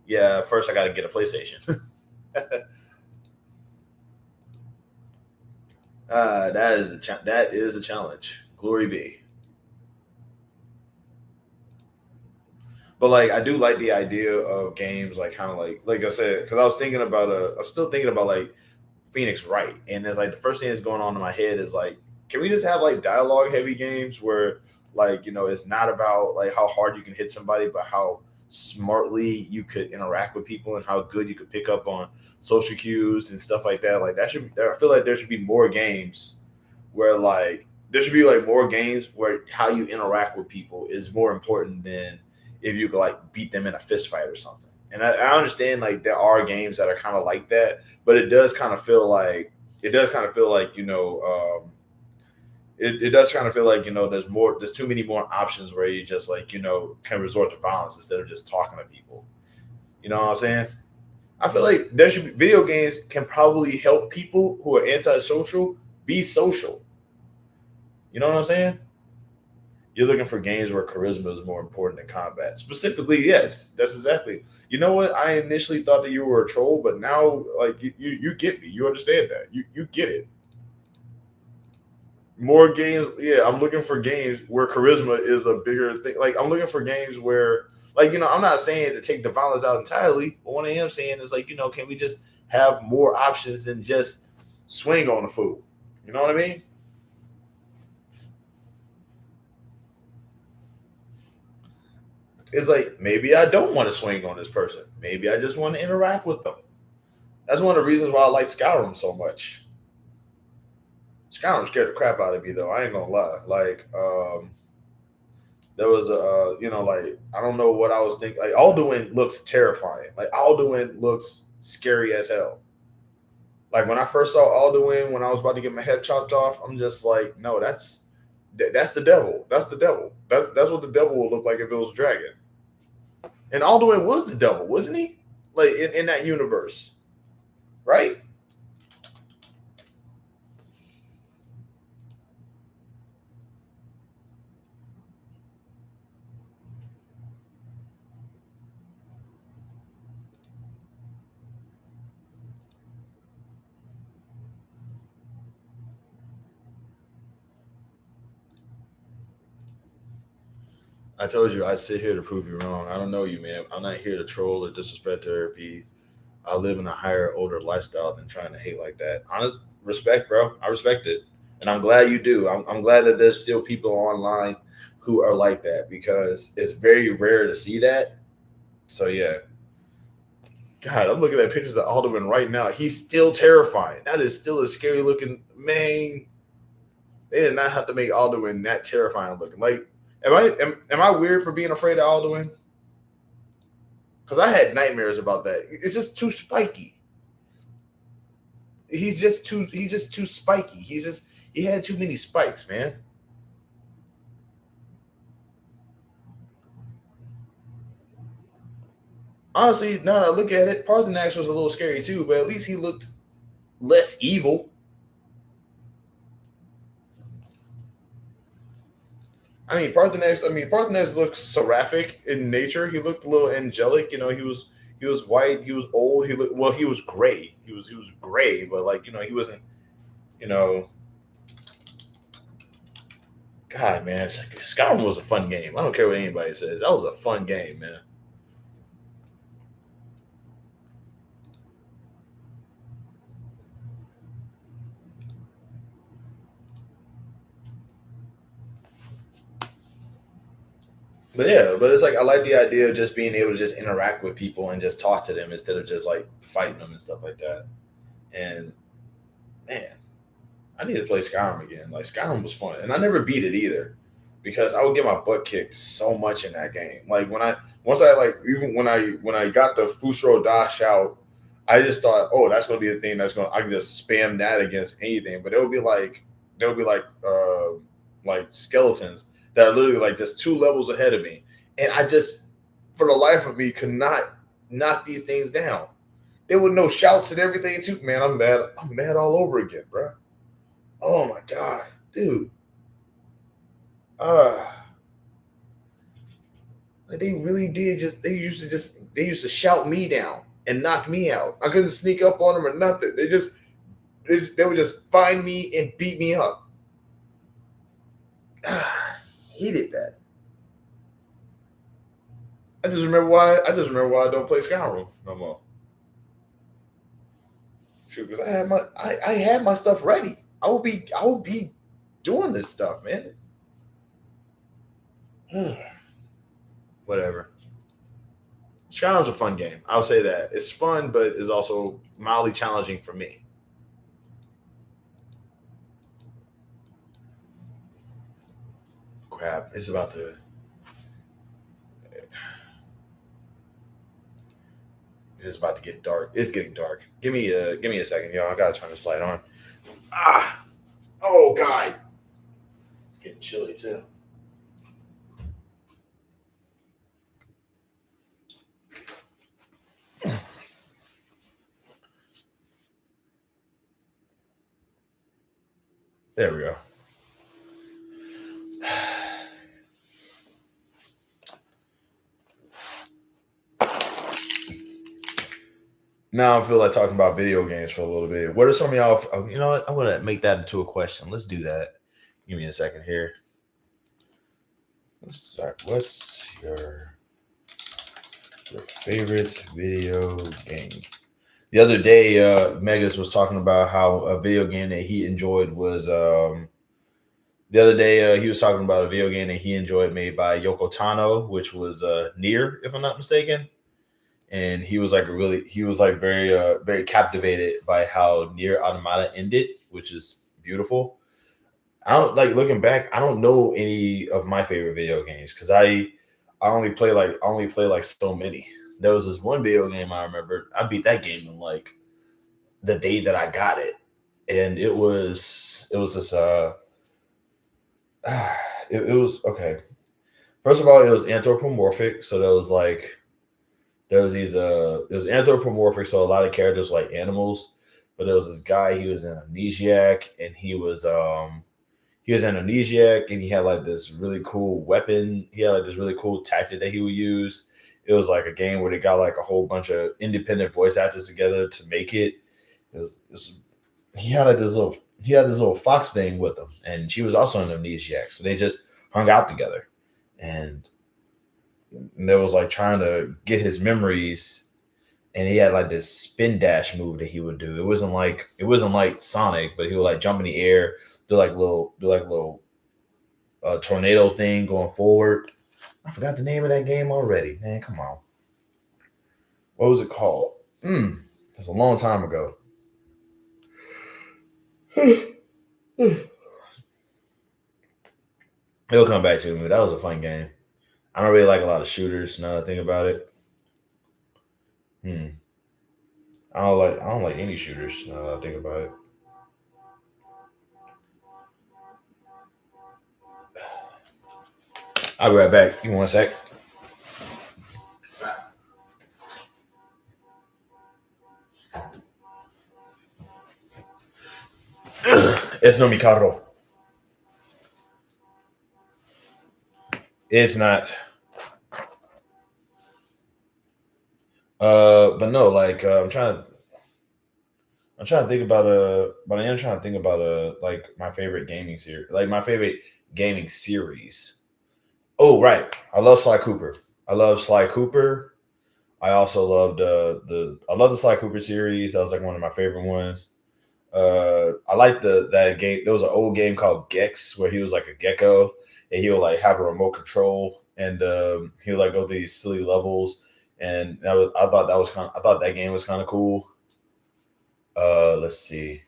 Yeah, first I got to get a PlayStation. That is a challenge. Glory be. But like I do like the idea of games like kind of like I said, because I'm still thinking about like Phoenix Wright, and there's like the first thing that's going on in my head is like, can we just have like dialogue heavy games where like it's not about like how hard you can hit somebody, but how smartly you could interact with people and how good you could pick up on social cues and stuff like that. Like I feel like there should be more games where like there should be like more games where how you interact with people is more important than if you could like beat them in a fist fight or something. And I understand like there are games that are kind of like that, but it does kind of feel like it does kind of feel like there's too many more options where you just like can resort to violence instead of just talking to people. You know what I'm saying? I feel like there should be video games can probably help people who are antisocial be social. You know what I'm saying? You're looking for games where charisma is more important than combat. Specifically, yes, that's exactly. You know what? I initially thought that you were a troll, but now, like, you get me. You understand that. You get it. More games. Yeah, I'm looking for games where charisma is a bigger thing. Like, I'm looking for games where, like, I'm not saying to take the violence out entirely, but what I am saying is, like, can we just have more options than just swing on the fool? You know what I mean? It's like, maybe I don't want to swing on this person. Maybe I just want to interact with them. That's one of the reasons why I like Skyrim so much. Skyrim scared the crap out of me, though. I ain't gonna lie. Like, there was like, I don't know what I was thinking. Like, Alduin looks terrifying. Like, Alduin looks scary as hell. Like, when I first saw Alduin, when I was about to get my head chopped off, I'm just like, no, that's the devil. That's the devil. That's what the devil would look like if it was a dragon. And Alduin was the devil, wasn't he? Like in that universe, right? I told you I sit here to prove you wrong. I don't know you, man. I'm not here to troll or disrespect therapy. I live in a higher, older lifestyle than trying to hate like that. Honest respect, bro. I respect it, and I'm glad you do. I'm glad that there's still people online who are like that because it's very rare to see that. So yeah, God, I'm looking at pictures of Alderman right now. He's still terrifying. That is still a scary looking man. They did not have to make Alderman that terrifying looking. Like, am I weird for being afraid of Alderman? Because I had nightmares about that. It's just too spiky. He's just too spiky. He had too many spikes, man. Honestly, now that I look at it, Parthenax was a little scary too, but at least he looked less evil. Parthenax looked seraphic in nature. He looked a little angelic. You know, he was white. He was old. He was gray. He was gray, but like he wasn't. You know, God, man, Skyrim was a fun game. I don't care what anybody says. That was a fun game, man. But yeah, but it's like I like the idea of just being able to just interact with people and just talk to them instead of just like fighting them and stuff like that. And man, I need to play Skyrim again. Like Skyrim was fun, and I never beat it either because I would get my butt kicked so much in that game. Like when I got the Fusro Da shout, I just thought, oh, that's gonna be the thing I can just spam that against anything. But it would be like skeletons that are literally like just 2 levels ahead of me. And I just, for the life of me, could not knock these things down. There were no shouts and everything too. Man, I'm mad. I'm mad all over again, bro. Oh my God, dude. Like they really did they used to shout me down and knock me out. I couldn't sneak up on them or nothing. They would just find me and beat me up. Hated that. I just remember why I don't play Skyrim no more. Shoot, because I had my stuff ready. I would be doing this stuff, man. Whatever. Skyrim's a fun game. I'll say that. It's fun, but it's also mildly challenging for me. Crap. It's about to. It's about to get dark. It's getting dark. Give me a second, y'all. I gotta turn this light on. Oh God. It's getting chilly too. There we go. Now I feel like talking about video games for a little bit. What are some of y'all? You know what? I'm gonna make that into a question. Let's do that. Give me a second here. Let's start. What's your favorite video game? The other day, Megas was talking about how a video game that he enjoyed was. The other day, he was talking about a video game that he enjoyed made by Yoko Tano, which was Nier, if I'm not mistaken. And he was very captivated by how Nier Automata ended, which is beautiful. I don't looking back. I don't know any of my favorite video games because I only play like so many. There was this one video game I remember. I beat that game in like the day that I got it, and it was this it was okay. First of all, it was anthropomorphic, so it was anthropomorphic, so a lot of characters were like animals. But there was this guy, he was an amnesiac, and he had like this really cool weapon. He had like this really cool tactic that he would use. It was like a game where they got like a whole bunch of independent voice actors together to make it. He had this little fox thing with him, and she was also an amnesiac, so they just hung out together, and they was like trying to get his memories, and he had like this spin dash move that he would do. It wasn't like Sonic, but he would like jump in the air, do like little tornado thing going forward. I forgot the name of that game already. Man, come on. What was it called? It was a long time ago. It'll come back to me. That was a fun game. I don't really like a lot of shooters now that I think about it. I don't like any shooters now that I think about it. I'll be right back. Give me 1 sec. It's no mi carro. It's not. But no, like I'm trying to think about but I am trying to think about like my favorite gaming series, like my favorite gaming series. Oh, right. I love Sly Cooper. I love Sly Cooper. I also loved I love the Sly Cooper series. That was like one of my favorite ones. I like that game. There was an old game called Gex where he was like a gecko and he would like have a remote control and he would like go through these silly levels. And I thought that game was kind of cool. Let's see.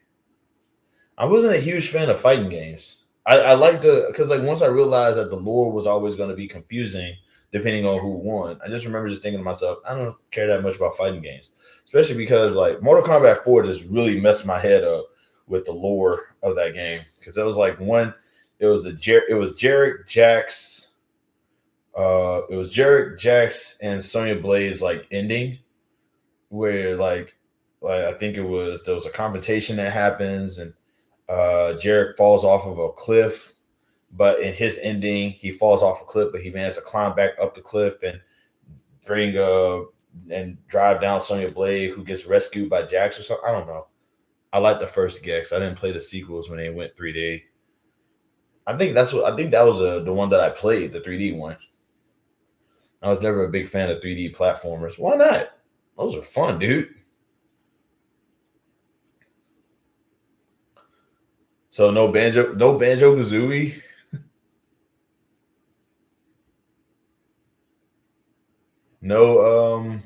I wasn't a huge fan of fighting games. I liked because like once I realized that the lore was always going to be confusing depending on who won. I just remember just thinking to myself, I don't care that much about fighting games, especially because like Mortal Kombat 4 just really messed my head up with the lore of that game because it was like it was Jarek, Jax. It was Jarek, Jax, and Sonya Blade's like ending, where like I think there was a confrontation that happens, and Jarek falls off of a cliff, but in his ending, he falls off a cliff, but he manages to climb back up the cliff and drive down Sonya Blade, who gets rescued by Jax or something. I don't know. I like the first Gex. I didn't play the sequels when they went 3D. I think that was the one that I played, the 3D one. I was never a big fan of 3D platformers. Why not? Those are fun, dude. So no Banjo-Kazooie. No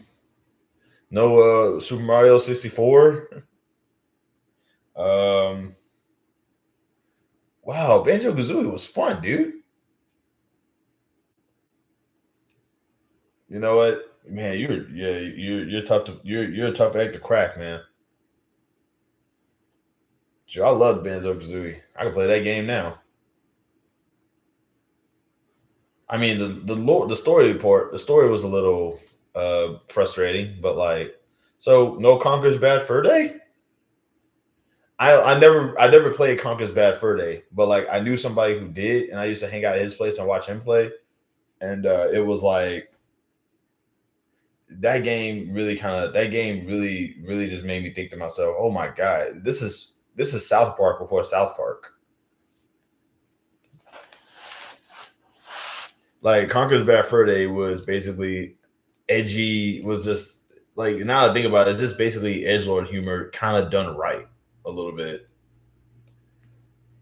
Super Mario 64. Wow, Banjo-Kazooie was fun, dude. You know what, man? You're tough you're a tough egg to crack, man. Dude, I love Banjo-Kazooie. I can play that game now. I mean, the story was a little frustrating, but like, so no Conker's Bad Fur Day. I never played Conker's Bad Fur Day, but like I knew somebody who did, and I used to hang out at his place and watch him play, and it was like that game really just made me think to myself, oh my god, this is South Park before South Park. Like Conker's Bad Fur Day was basically edgy, was just like, now that I think about it, it's just basically edgelord humor kind of done right a little bit.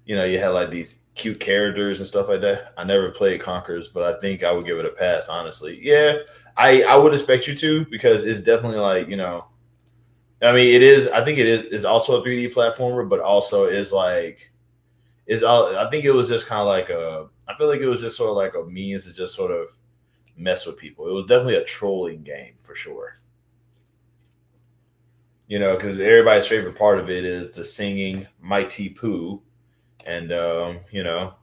You know, you had like these cute characters and stuff like that. I never played Conker's, but I think I would give it a pass, honestly. Yeah, I would expect you to, because it's definitely like, you know, I mean, I think it's also a 3D platformer, but also is like, I think it was just kind of like I feel like it was just sort of like a means to just sort of mess with people. It was definitely a trolling game for sure. You know, because everybody's favorite part of it is the singing Mighty Pooh, and you know,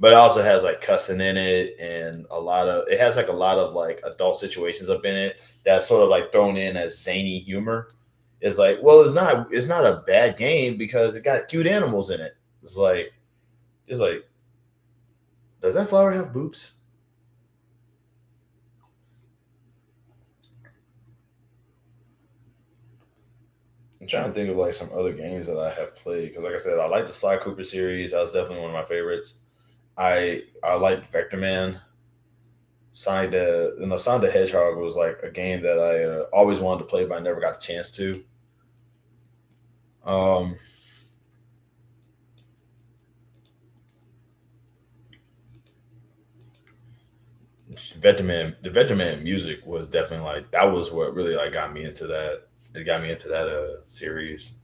but it also has like cussing in it, and it has like a lot of like adult situations up in it that's sort of like thrown in as zany humor. It's like, well, it's not a bad game because it got cute animals in it. It's like, does that flower have boobs? I'm trying to think of like some other games that I have played, because like I said, I like the Sly Cooper series. That was definitely one of my favorites. I liked Vector Man. Sonic the Hedgehog was like a game that I always wanted to play, but I never got a chance to. Um, the Veteran music was definitely like that was what really like got me into that. It got me into that series.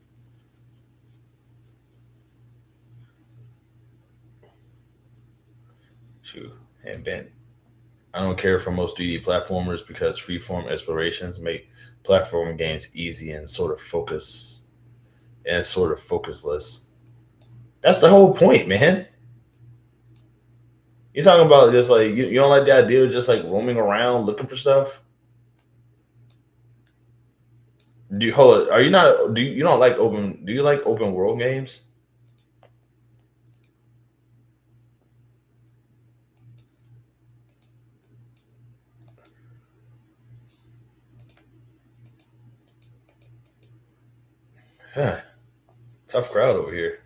Shoot, and Ben, I don't care for most 3D platformers because freeform explorations make platforming games easy and sort of focusless. That's the whole point, man. You're talking about just like you don't like the idea of just like roaming around looking for stuff. Do you hold it? Are you not? Do you don't like open? Do you like open world games? Huh. Tough crowd over here.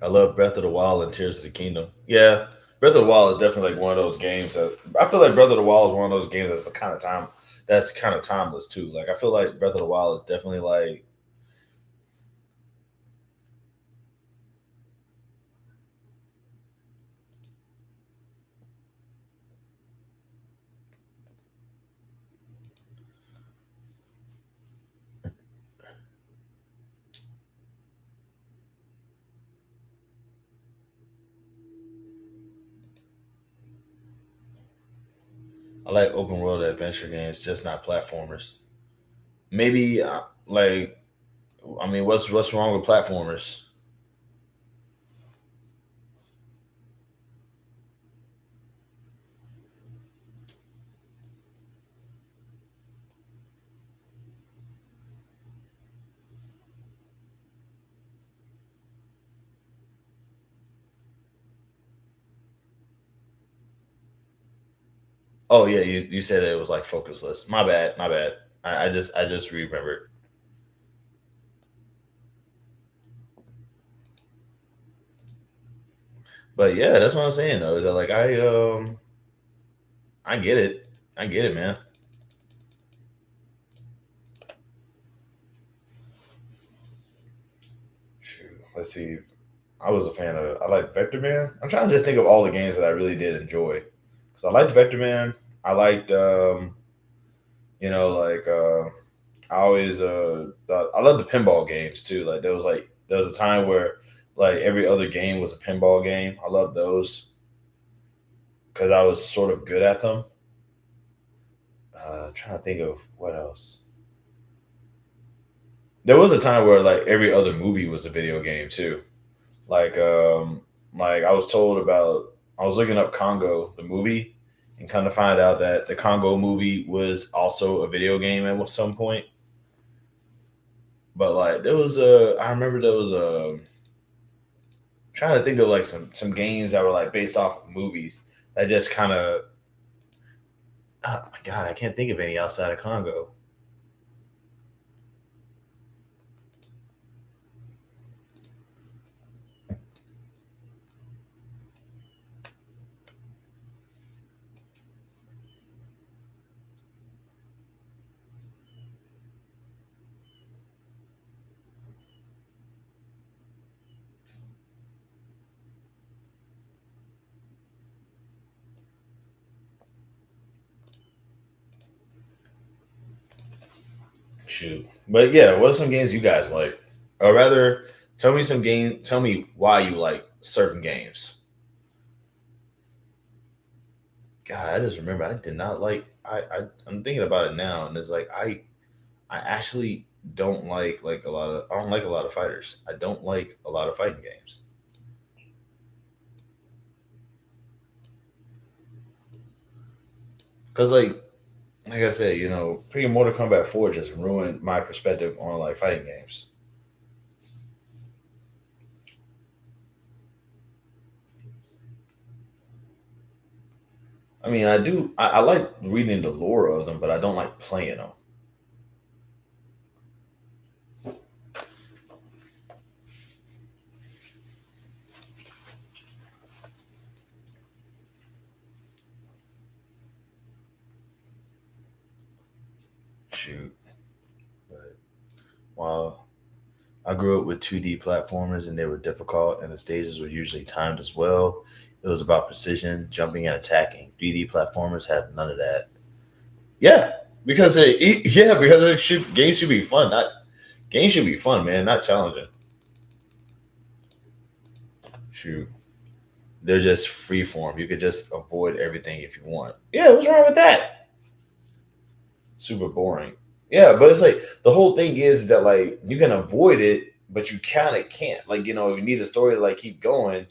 I love Breath of the Wild and Tears of the Kingdom. Yeah, Breath of the Wild is definitely like one of those games that I feel like Breath of the Wild is one of those games that's the kind of time that's kind of timeless too. Like I feel like Breath of the Wild is definitely like I like open world adventure games, just not platformers. Maybe like I mean, what's wrong with platformers? Oh yeah, you said it was like focusless. My bad, my bad. I just remembered. But yeah, that's what I'm saying though. Is that like I get it. I get it, man. Shoot, let's see. I was a fan of. I like Vector Man. I'm trying to just think of all the games that I really did enjoy. Because I liked Vector Man. I liked, like I always I love the pinball games too. There was a time where like every other game was a pinball game. I love those because I was sort of good at them. Trying to think of what else. There was a time where like every other movie was a video game too. Like like I was told about I was looking up Congo the movie and kind of find out that the Congo movie was also a video game at some point. But like there was a I remember there was a trying to think of like some games that were like based off of movies that just kind of oh my god I can't think of any outside of Congo. Shoot, but yeah, what are some games you guys like? Or rather, tell me why you like certain games. God, I just remember I did not like. I'm thinking about it now, and it's like I actually don't like a lot of. I don't like a lot of fighters. I don't like a lot of fighting games because like I said, freaking Mortal Kombat 4 just ruined my perspective on like fighting games. I mean, I like reading the lore of them, but I don't like playing them. Shoot. But while I grew up with 2D platformers and they were difficult and the stages were usually timed as well, it was about precision, jumping and attacking. 3D platformers have none of that. Yeah, because games should be fun. Not games should be fun, man, not challenging. Shoot. They're just free form. You could just avoid everything if you want. Yeah, what's wrong with that? Super boring. Yeah, but it's like the whole thing is that like you can avoid it, but you kind of can't. Like, you know, if you need a story to like keep going,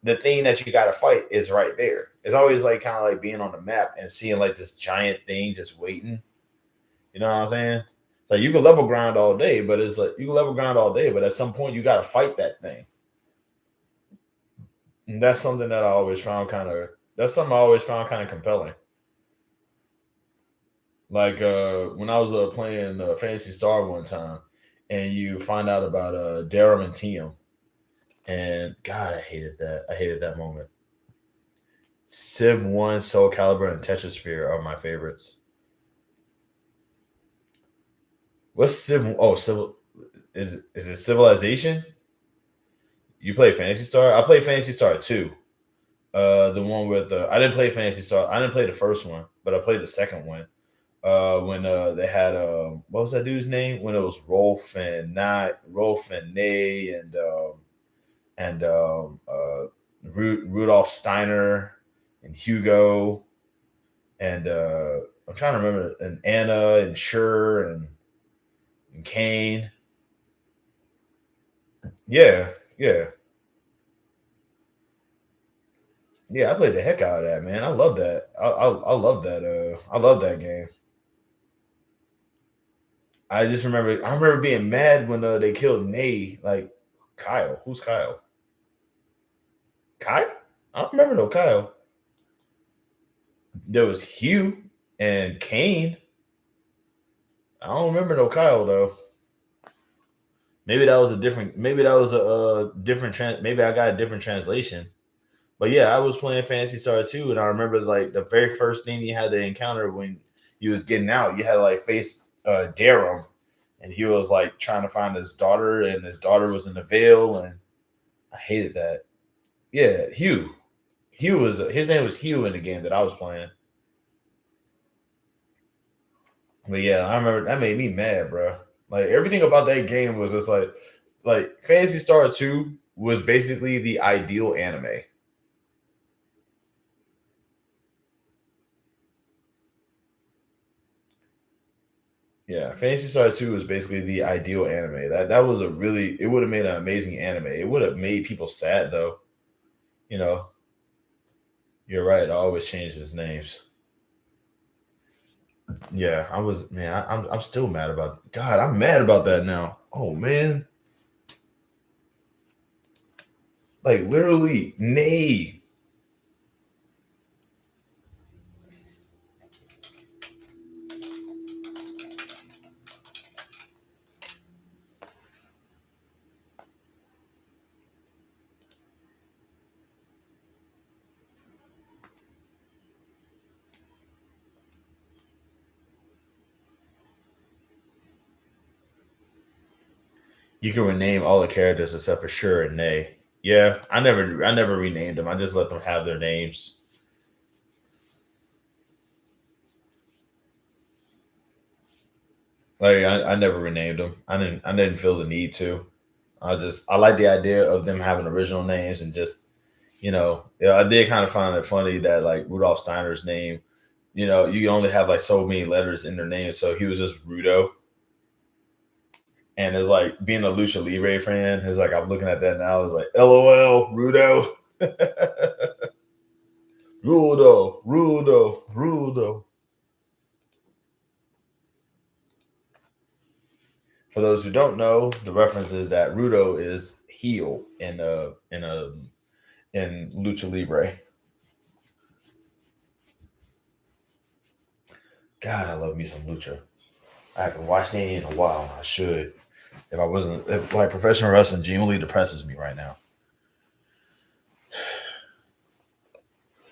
the thing that you got to fight is right there. It's always like kind of like being on the map and seeing like this giant thing just waiting. You know what I'm saying? Like you can level grind all day, but it's like you can level grind all day, but at some point you got to fight that thing. And that's something that I always found kind of. That's something I always found kind of compelling. Like when I was playing Fantasy Star one time, and you find out about Darum and Tiem, and God, I hated that. I hated that moment. Civ 1, Soul Calibur, and Tetrasphere are my favorites. What's Civ? Oh, Civil is it Civilization? You play Fantasy Star? I play Fantasy Star 2. The one with I didn't play Fantasy Star. I didn't play the first one, but I played the second one. When they had what was that dude's name? When it was Rolf and Nay and Rudolph Steiner and Hugo and I'm trying to remember, and Anna and Sher and Kane. Yeah, yeah, yeah. I played the heck out of that, man. I love that. I love that. I love that game. I just remember. I remember being mad when they killed Nay. Like Kyle. Who's Kyle? Kyle? I don't remember no Kyle. There was Hugh and Kane. I don't remember no Kyle though. Maybe that was a different. Maybe that was a different. Maybe I got a different translation. But yeah, I was playing Fantasy Star 2, and I remember like the very first thing you had to encounter when you was getting out, you had to like face Darum, and he was like trying to find his daughter, and his daughter was in the veil, and I hated that. Yeah, Hugh. Hugh was his name was Hugh in the game that I was playing. But yeah, I remember that made me mad, bro. Like everything about that game was just like Fantasy Star 2 was basically the ideal anime. Yeah, Fantasy Star 2 is basically the ideal anime. That was a really it would have made an amazing anime. It would have made people sad though. You know, you're right. I always change his names. Yeah, I was man. I'm still mad about. God, I'm mad about that now. Oh man, like literally, nay. You can rename all the characters except for Sure and Nay. Yeah, I never renamed them. I just let them have their names. Like I never renamed them. I didn't feel the need to. I like the idea of them having original names and just yeah, I did kind of find it funny that like Rudolph Steiner's name, you only have like so many letters in their name, so he was just Rudo. And it's like being a Lucha Libre fan, it's like I'm looking at that now, it's like LOL, Rudo. Rudo, Rudo, Rudo. For those who don't know, the reference is that Rudo is heel in Lucha Libre. God, I love me some lucha. I haven't watched any in a while. I should. If I wasn't, if, like professional wrestling genuinely depresses me right now.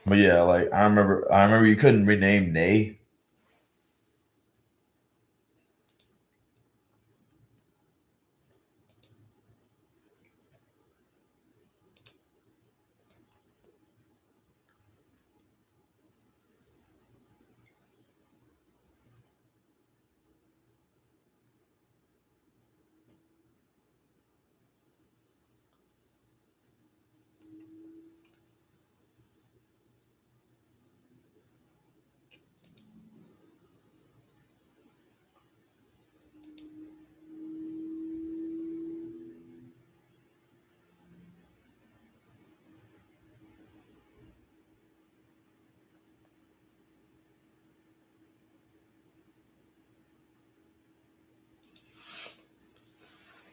But yeah, like I remember you couldn't rename Nay.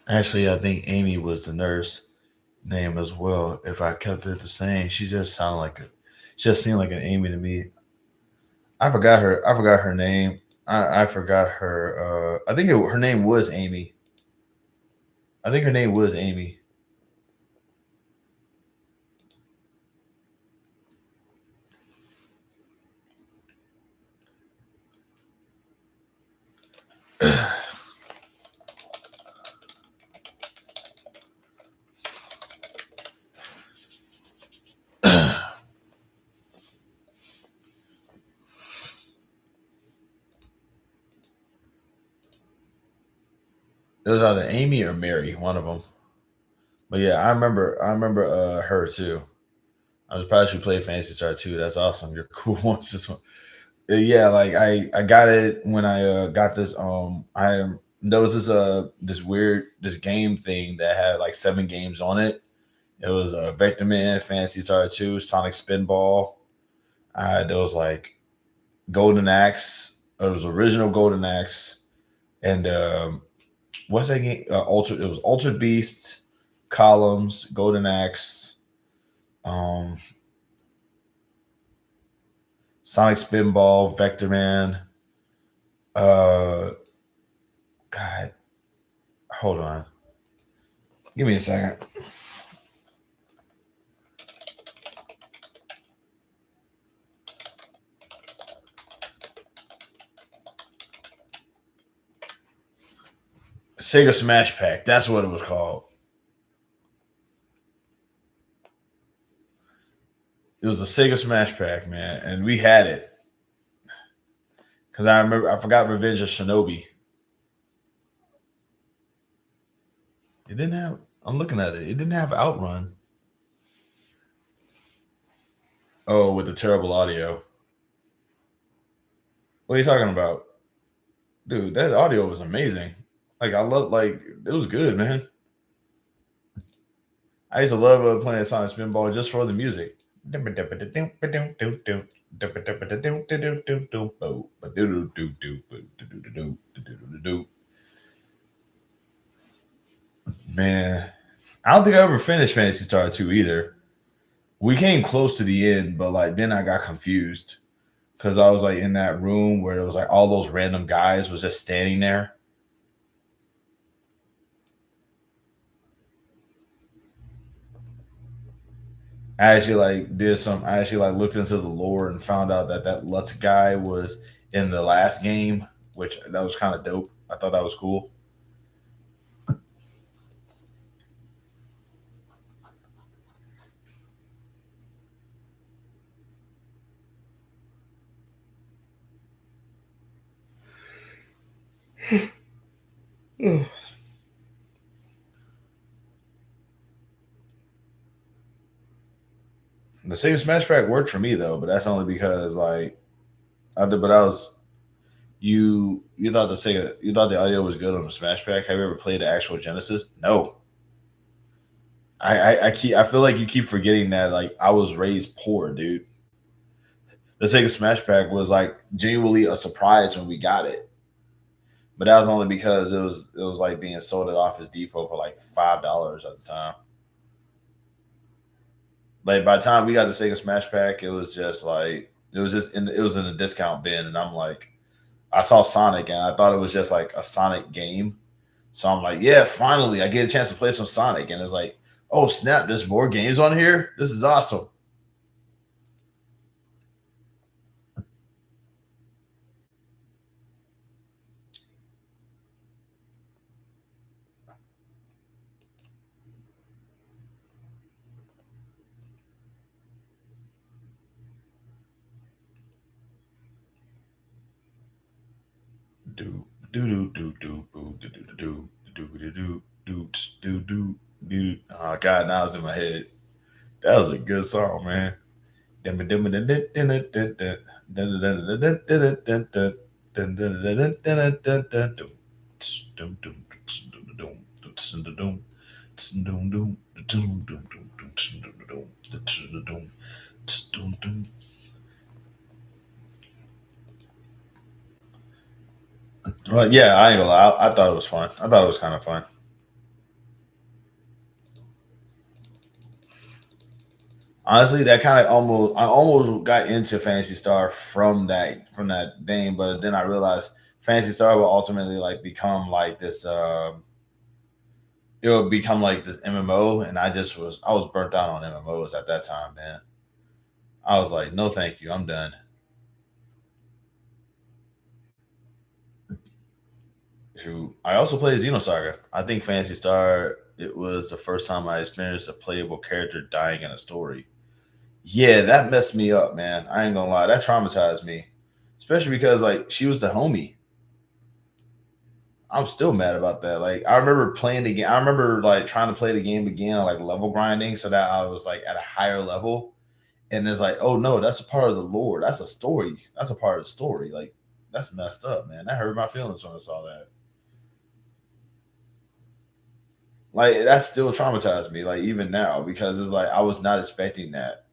Actually, I think Amy was the nurse name as well. If I kept it the same, she just seemed like an Amy to me. I forgot her. I forgot her name. I forgot her. I think her name was Amy. I think her name was Amy. It was either Amy or Mary, one of them. But yeah, I remember her too. I'm surprised you played Fantasy Star 2. That's awesome. You're cool ones. Just yeah, like I got it when I got this. There was this weird this game thing that had like 7 games on it. It was Vector Man, Fantasy Star 2, Sonic Spinball. There was like Golden Axe. It was original Golden Axe, and what's that game? Altered. It was Altered Beast, Columns, Golden Axe, um, Sonic Spinball, Vector Man. Uh, God, hold on. Give me a second. Sega Smash Pack. That's what it was called. It was a Sega Smash Pack, man, and we had it because I forgot Revenge of Shinobi. It didn't have. I'm looking at it. It didn't have Outrun. Oh, with the terrible audio. What are you talking about, dude? That audio was amazing. Like I love. Like it was good, man. I used to love playing Sonic Spinball just for the music. Man, I don't think I ever finished Fantasy Star 2 either. We came close to the end, but like then I got confused because I was like in that room where it was like all those random guys was just standing there. I actually like looked into the lore and found out that Lutz guy was in the last game, which that was kind of dope. I thought that was cool. The Sega Smash Pack worked for me though, but that's only because like I did. But I was you thought you thought the audio was good on the Smash Pack. Have you ever played the actual Genesis? No. I feel like you keep forgetting that like I was raised poor, dude. The Sega Smash Pack was like genuinely a surprise when we got it, but that was only because it was like being sold at Office Depot for like $5 at the time. Like by the time we got the Sega Smash Pack, it was just like it was in a discount bin, and I'm like, I saw Sonic and I thought it was just like a Sonic game. So I'm like, yeah, finally I get a chance to play some Sonic. And it's like, oh snap, there's more games on here. This is awesome. Do do do do do do do do do do do do do do do. Oh God, now it's in my head. That was a good song, man. Well, yeah, I ain't gonna lie. I thought it was fun. I thought it was kind of fun. Honestly, that kind of I almost got into Fantasy Star from that game, but then I realized Fantasy Star will ultimately like become like this. It would become like this MMO, and I was burnt out on MMOs at that time, man. I was like, no, thank you, I'm done. Shoot. I also played Xenosaga. I think Fantasy Star. It was the first time I experienced a playable character dying in a story. Yeah, that messed me up, man. I ain't gonna lie, that traumatized me, especially because like she was the homie. I'm still mad about that. Like I remember playing the game. I remember like trying to play the game again, like level grinding, so that I was like at a higher level. And it's like, oh no, that's a part of the lore. That's a story. That's a part of the story. Like that's messed up, man. That hurt my feelings when I saw that. Like that still traumatized me. Like even now, because it's like I was not expecting that.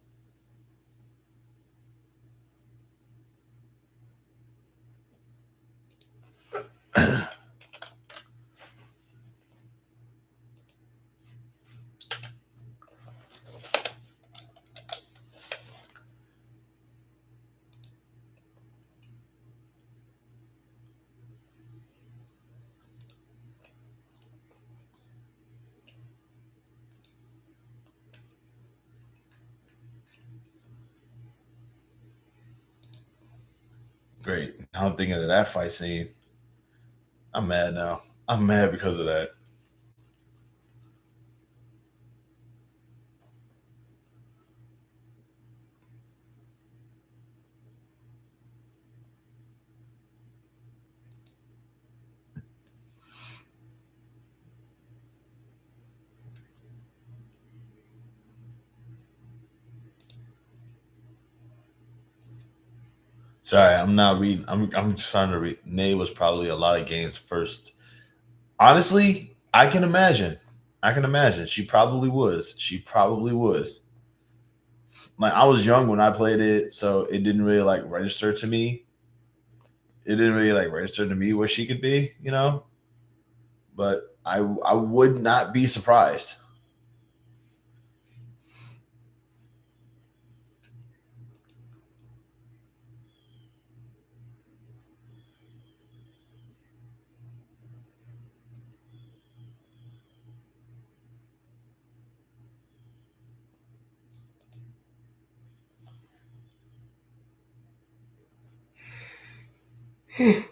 Great. Now I'm thinking of that fight scene. I'm mad now. I'm mad because of that. Sorry, I'm not reading. I'm trying to read. Nay was probably a lot of games first. Honestly, I can imagine. I can imagine. She probably was. She probably was. Like I was young when I played it, so it didn't really like register to me. It didn't really like register to me where she could be, you know. But I would not be surprised. And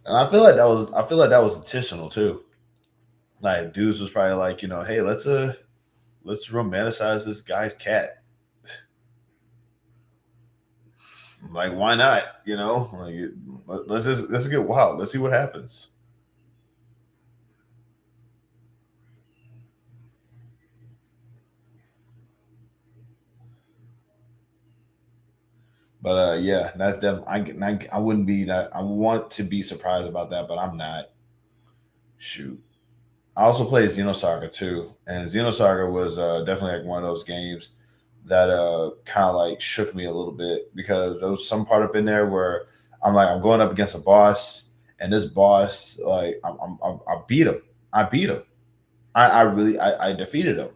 I feel like that was intentional too. Like dudes was probably like, hey, let's romanticize this guy's cat. Like, why not? Let's get wild. Let's see what happens. But yeah, that's definitely. I wouldn't be that. I want to be surprised about that, but I'm not. Shoot. I also played Xenosaga too, and Xenosaga was definitely like one of those games that kind of like shook me a little bit because there was some part up in there where I'm going up against a boss, and this boss like I beat him. I beat him. I defeated him,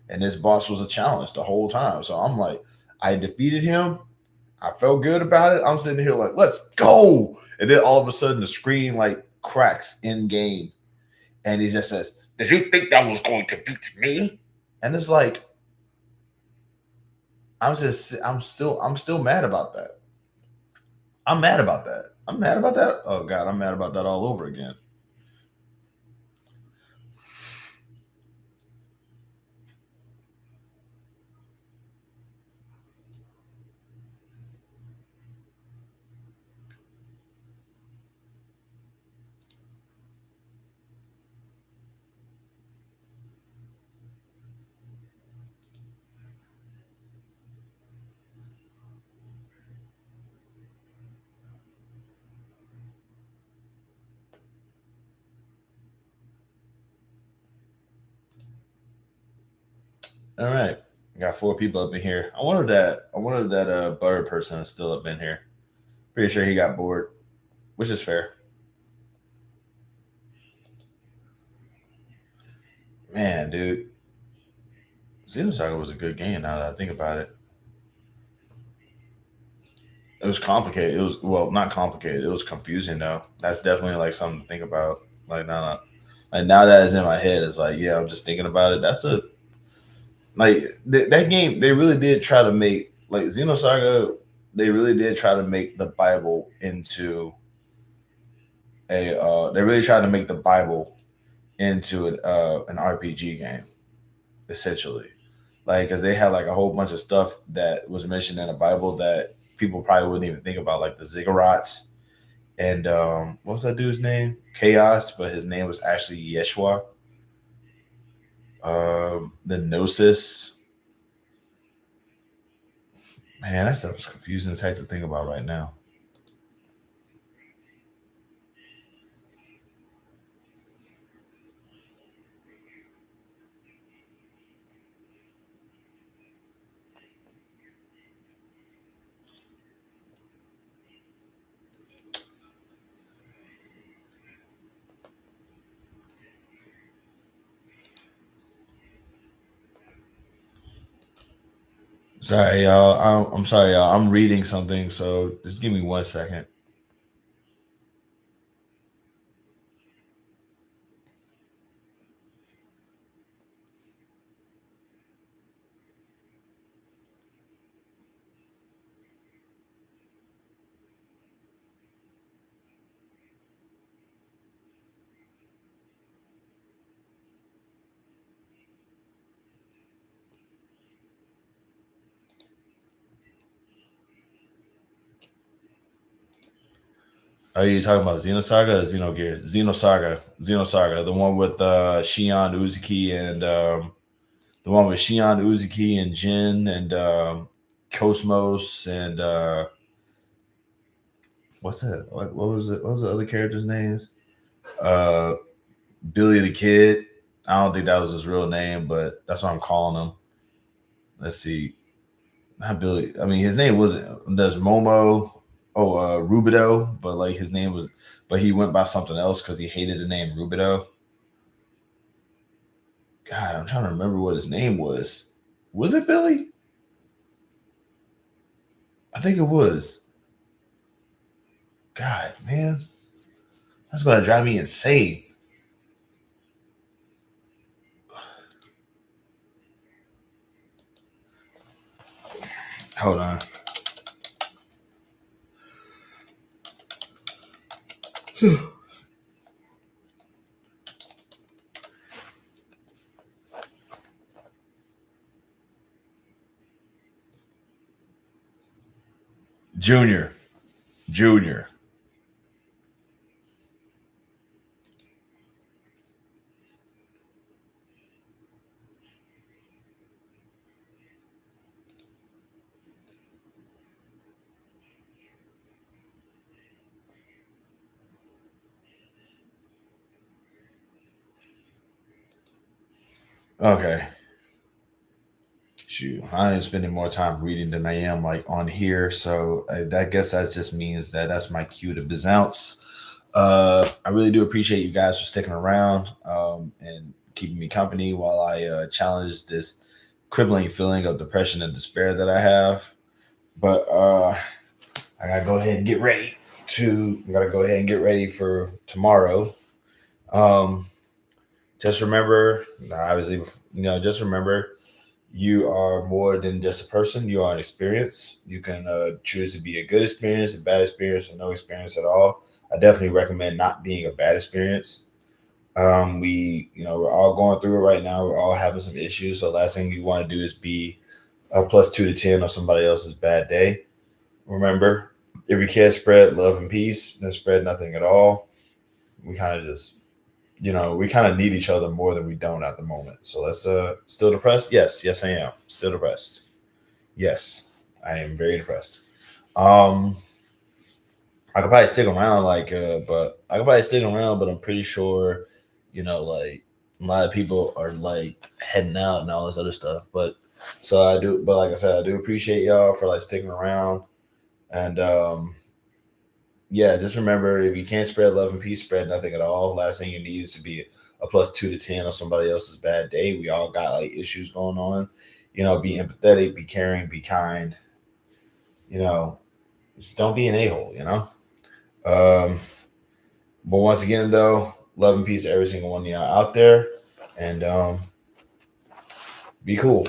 and this boss was a challenge the whole time. So I'm like, I defeated him. I felt good about it. I'm sitting here like, let's go. And then all of a sudden the screen like cracks in game. And he just says, did you think that was going to beat me? And it's like, I'm still mad about that. I'm mad about that. I'm mad about that. Oh God, I'm mad about that all over again. All right. I got 4 people up in here. I wonder that butter person is still up in here. Pretty sure he got bored, which is fair. Man, dude. Xenosaga was a good game now that I think about it. It was complicated. It was not complicated. It was confusing though. That's definitely like something to think about. Like now that it's in my head, it's like, yeah, I'm just thinking about it. That's a that game. They really did try to make like Xenosaga. They really did try to make the Bible into a. They really tried to make the Bible into an RPG game, essentially. Like, because they had like a whole bunch of stuff that was mentioned in the Bible that people probably wouldn't even think about, like the ziggurats and what was that dude's name? Chaos, but his name was actually Yeshua. The Gnosis. Man, that stuff is confusing as heck to think about right now. Sorry, y'all. I'm sorry, y'all. I'm reading something, so just give me 1 second. Are you talking about Xenosaga or Xenogears? Xenosaga, the one with Shion Uzuki and the one with Shion Uzuki and Jin and Cosmos and what's that? What was it? What was the other characters' names? Billy the Kid. I don't think that was his real name, but that's what I'm calling him. Let's see. Not Billy. I mean, his name wasn't. There's Momo. Rubido, but like his name was, but he went by something else because he hated the name Rubido. God, I'm trying to remember what his name was. Was it Billy? I think it was. God, man, that's gonna drive me insane. Hold on. Junior. Okay. Shoot, I am spending more time reading than I am like on here, so I guess that just means that's my cue to bounce. I really do appreciate you guys for sticking around and keeping me company while I challenge this crippling feeling of depression and despair that I have. But I gotta go ahead and get ready for tomorrow. Um, just remember, obviously, just remember you are more than just a person. You are an experience. You can choose to be a good experience, a bad experience, or no experience at all. I definitely recommend not being a bad experience. We're all going through it right now. We're all having some issues. So last thing you want to do is be a plus 2 to 10 on somebody else's bad day. Remember, if you can't spread love and peace, then spread nothing at all. We kind of just, we kind of need each other more than we don't at the moment. So let's still depressed? Yes, I am. Still depressed. Yes, I am very depressed. I could probably stick around, but I'm pretty sure, like a lot of people are like heading out and all this other stuff. But so I do, but like I said, I do appreciate y'all for like sticking around. And yeah, just remember, if you can't spread love and peace, spread nothing at all. Last thing you need is to be a plus 2 to 10 on somebody else's bad day. We all got like issues going on. Be empathetic, be caring, be kind. Just don't be an a-hole, Um, but once again, though, love and peace to every single one of y'all out there, and be cool.